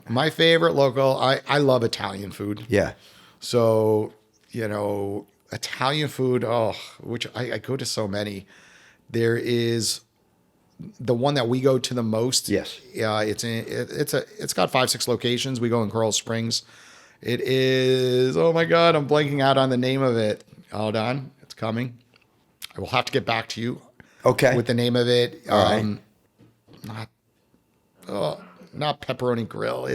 My favorite local, I love Italian food. Yeah. So, Italian food, which I go to so many. There is the one that we go to the most. Yes. It's got 5-6 locations. We go in Coral Springs. It is, oh my God, I'm blanking out on the name of it. Hold on, it's coming. I will have to get back to you. Okay. With the name of it. All right. Not Pepperoni Grill.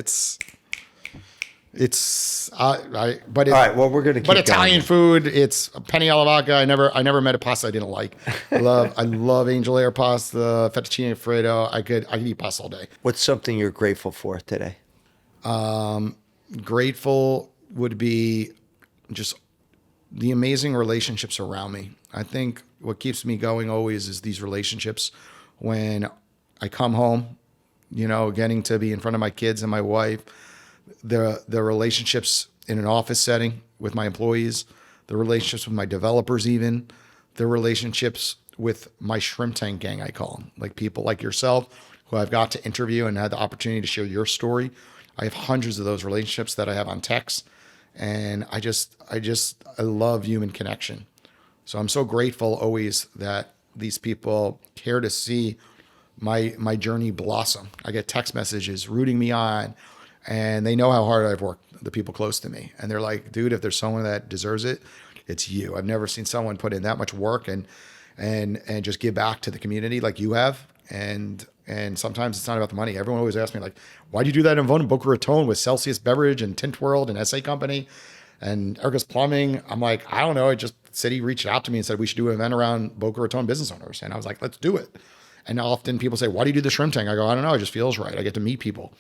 All right. Well, we're gonna keep But Italian going. food. It's penne alla vodka. I never met a pasta I didn't like. I love angel hair pasta, fettuccine alfredo. I could eat pasta all day. What's something you're grateful for today? Grateful would be just the amazing relationships around me. I think what keeps me going always is these relationships. When I come home, getting to be in front of my kids and my wife, the relationships in an office setting with my employees, the relationships with my developers, even the relationships with my shrimp tank gang, I call them, like people like yourself who I've got to interview and had the opportunity to share your story. I have hundreds of those relationships that I have on text, and I love human connection. So I'm so grateful always that these people care to see my journey blossom. I get text messages rooting me on, and they know how hard I've worked, the people close to me. And they're like, dude, if there's someone that deserves it, it's you. I've never seen someone put in that much work and just give back to the community like you have. And sometimes it's not about the money. Everyone always asks me, like, why do you do that in Boca Raton with Celsius Beverage and Tint World and SA Company and Erica's Plumbing? I'm like, I don't know. City reached out to me and said we should do an event around Boca Raton business owners. And I was like, let's do it. And often people say, why do you do the shrimp tank? I go, I don't know. It just feels right. I get to meet people.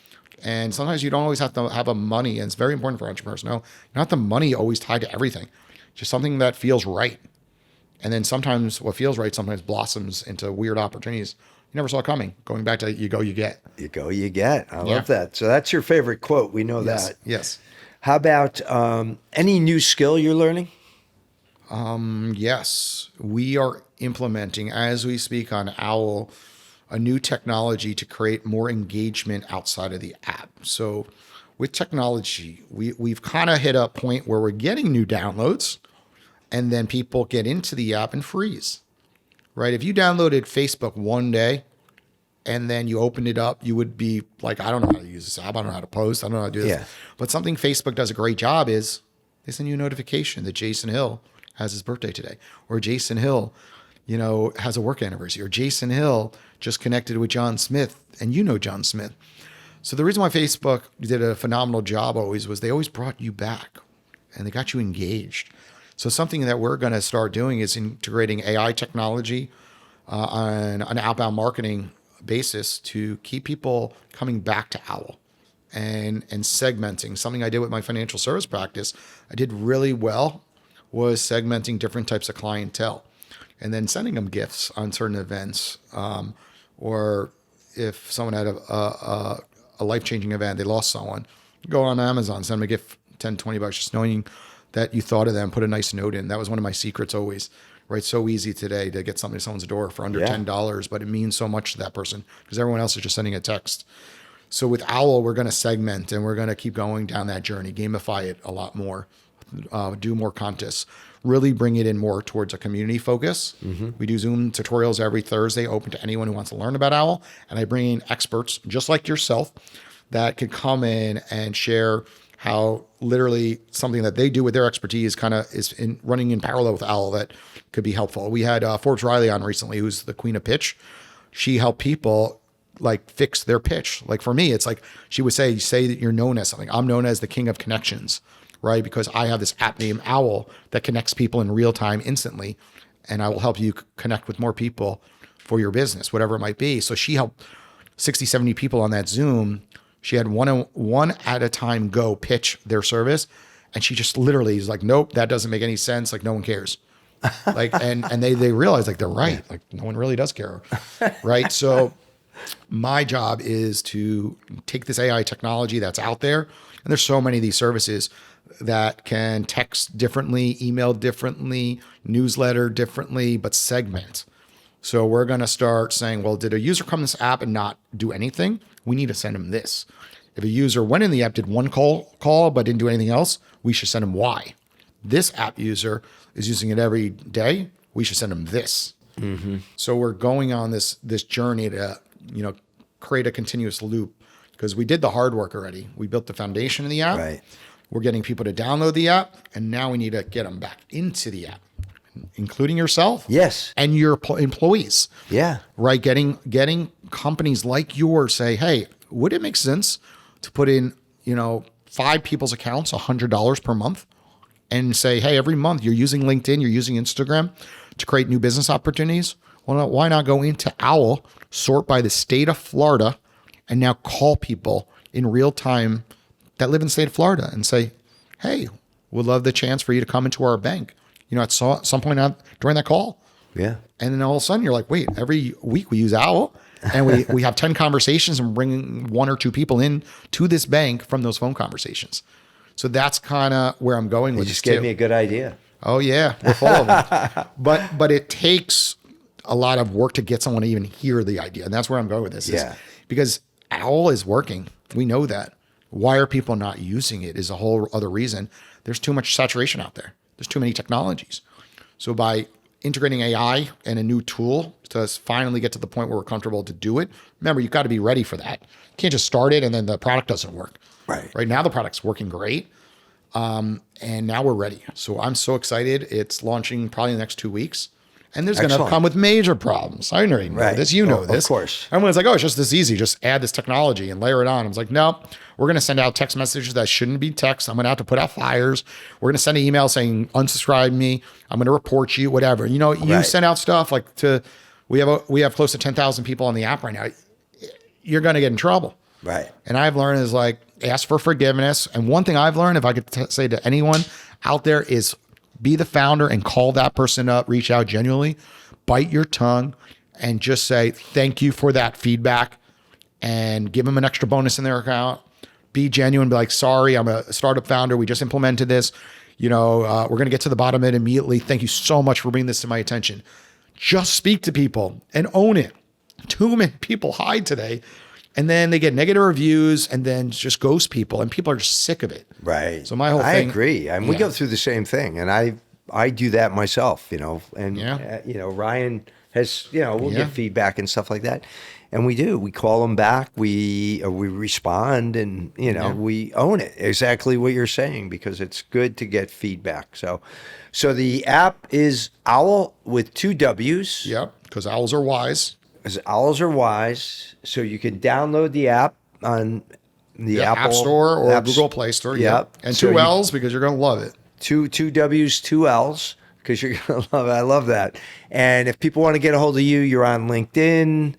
And sometimes you don't always have to have a money. And it's very important for entrepreneurs. No, not the money always tied to everything. Just something that feels right. And then sometimes what feels right sometimes blossoms into weird opportunities you never saw coming. Going back to you go, you get. You go, you get. I love that. So that's your favorite quote. We know that. Yes. How about any new skill you're learning? Yes. We are implementing, as we speak on Owwll, a new technology to create more engagement outside of the app. So with technology, we've kind of hit a point where we're getting new downloads, and then people get into the app and freeze. Right? If you downloaded Facebook one day and then you opened it up, you would be like, I don't know how to use this app. I don't know how to post. I don't know how to do this. Yeah. But something Facebook does a great job is they send you a notification that Jason Hill has his birthday today, or Jason Hill, has a work anniversary, or Jason Hill just connected with John Smith, and John Smith. So the reason why Facebook did a phenomenal job always was they always brought you back and they got you engaged. So something that we're going to start doing is integrating AI technology on an outbound marketing basis to keep people coming back to Owwll and segmenting. Something I did with my financial service practice, I did really well, was segmenting different types of clientele and then sending them gifts on certain events. Or if someone had a life-changing event, they lost someone, go on Amazon, send them a gift, $10, $20, just knowing that you thought of them, put a nice note in. That was one of my secrets always, right? So easy today to get something to someone's door for under $10, but it means so much to that person because everyone else is just sending a text. So with Owwll, we're going to segment and we're going to keep going down that journey, gamify it a lot more, do more contests, really bring it in more towards a community focus. Mm-hmm. We do Zoom tutorials every Thursday, open to anyone who wants to learn about Owwll. And I bring in experts just like yourself that could come in and share how literally something that they do with their expertise kind of is running in parallel with Owwll that could be helpful. We had Forbes Riley on recently, who's the queen of pitch. She helped people like fix their pitch. Like for me, it's like she would say that you're known as something. I'm known as the king of connections. right? Because I have this app named Owwll that connects people in real time instantly. And I will help you connect with more people for your business, whatever it might be. So she helped 60, 70 people on that Zoom. She had one at a time go pitch their service. And she just literally is like, nope, that doesn't make any sense. Like, no one cares. Like, and they realize like they're right. Like, no one really does care. Right. So my job is to take this AI technology that's out there. And there's so many of these services that can text differently, email differently, newsletter differently, but segment. So we're going to start saying, well, did a user come to this app and not do anything? We need to send them this. If a user went in the app, did one call, but didn't do anything else, we should send them Y. This app user is using it every day. We should send them this. Mm-hmm. So we're going on this journey to, create a continuous loop, because we did the hard work already. We built the foundation of the app. Right. We're getting people to download the app, and now we need to get them back into the app, including yourself. Yes. And your employees. Yeah. Right. Getting companies like yours say, hey, would it make sense to put in, 5 people's accounts, $100 per month, and say, hey, every month you're using LinkedIn, you're using Instagram to create new business opportunities? Well, why not go into Owwll, sort by the state of Florida, and now call people in real time that live in the state of Florida and say, hey, we'd love the chance for you to come into our bank, at some point during that call. Yeah. And then all of a sudden you're like, wait, every week we use Owwll, and we have 10 conversations and bringing 1 or 2 people in to this bank from those phone conversations. So that's kind of where I'm going with this. You just gave me a good idea. Oh yeah, we're full of them. But it takes a lot of work to get someone to even hear the idea. And that's where I'm going with this. Yeah. Because Owwll is working. We know that. Why are people not using it is a whole other reason. There's too much saturation out there. There's too many technologies. So by integrating AI and a new tool to finally get to the point where we're comfortable to do it, remember, you've got to be ready for that. You can't just start it and then the product doesn't work. Right now, the product's working great. And now we're ready. So I'm so excited. It's launching probably in the next 2 weeks. And there's going to come with major problems. I already know this. You know this. Of course. Everyone's like, oh, it's just this easy. Just add this technology and layer it on. I was like, no, we're going to send out text messages that shouldn't be text. I'm going to have to put out fires. We're going to send an email saying, unsubscribe me. I'm going to report you, whatever. You send out stuff like we have close to 10,000 people on the app right now. You're going to get in trouble. Right. And I've learned is like, ask for forgiveness. And one thing I've learned, if I could say to anyone out there, is be the founder and call that person up, reach out genuinely, bite your tongue, and just say, thank you for that feedback, and give them an extra bonus in their account. Be genuine, be like, sorry, I'm a startup founder. We just implemented this. We're going to get to the bottom of it immediately. Thank you so much for bringing this to my attention. Just speak to people and own it. Too many people hide today. And then they get negative reviews and then just ghost people, and people are just sick of it. Right. So my whole thing. I agree. We go through the same thing, and I do that myself, and Ryan has, we'll get feedback and stuff like that. And we do. We call them back. We respond, and we own it. Exactly what you're saying, because it's good to get feedback. So the app is Owwll with 2 W's. Yep, because owls are wise. Because owls are wise. So you can download the app on the Apple App Store or Google Play Store. Yep. And 2 L's, because you're going to love it. 2 W's, 2 L's, because you're going to love it. I love that. And if people want to get a hold of you, you're on LinkedIn.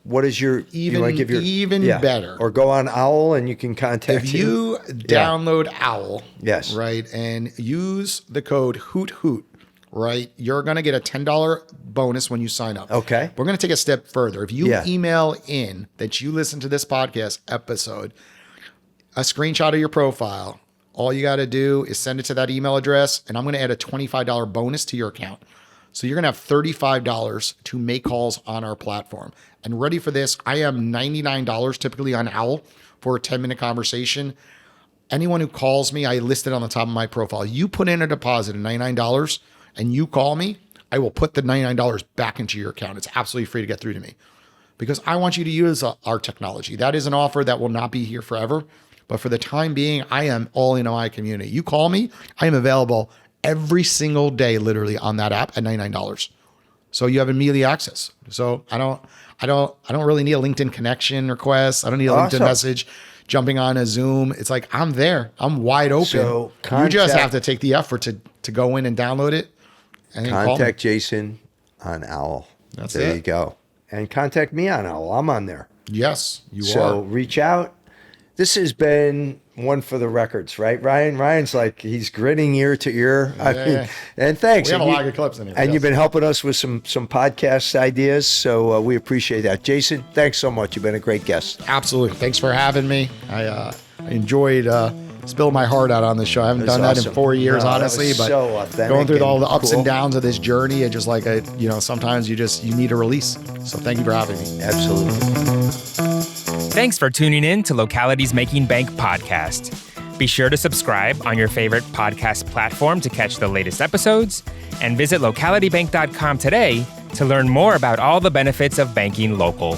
What is your even better? Or go on Owwll and you can contact if you download Owwll, yes, right, and use the code HOOT, right, you're going to get a $10 bonus when you sign up. Okay. We're going to take a step further. If you email in that you listen to this podcast episode, a screenshot of your profile, all you got to do is send it to that email address, and I'm going to add a $25 bonus to your account. So you're going to have $35 to make calls on our platform. And ready for this, I am $99 typically on Owwll for a 10-minute conversation. Anyone who calls me, I list it on the top of my profile. You put in a deposit of $99 and you call me, I will put the $99 back into your account. It's absolutely free to get through to me, because I want you to use our technology. That is an offer that will not be here forever. But for the time being, I am all in on my community. You call me, I am available every single day, literally, on that app at $99. So you have immediate access. So I don't really need a LinkedIn connection request. I don't need a LinkedIn message. jumping on a Zoom. It's like, I'm there. I'm wide open. So you just have to take the effort to go in and download it. And then contact Jason on Owwll. There you go. And contact me on Owwll. I'm on there. Yes, you are. So reach out. This has been one for the records, right, Ryan? Ryan's like, he's grinning ear to ear. And thanks. We have a lot of good clips in here. And you've been helping us with some podcast ideas, so we appreciate that. Jason, thanks so much. You've been a great guest. Absolutely. Thanks for having me. I enjoyed spilling my heart out on this show. I haven't done that in 4 years, honestly, but so authentic, going through all the ups and cool. downs of this journey, and just like, sometimes you need a release. So thank you for having me. Absolutely. Thanks for tuning in to Locality's Making Bank podcast. Be sure to subscribe on your favorite podcast platform to catch the latest episodes, and visit localitybank.com today to learn more about all the benefits of banking local.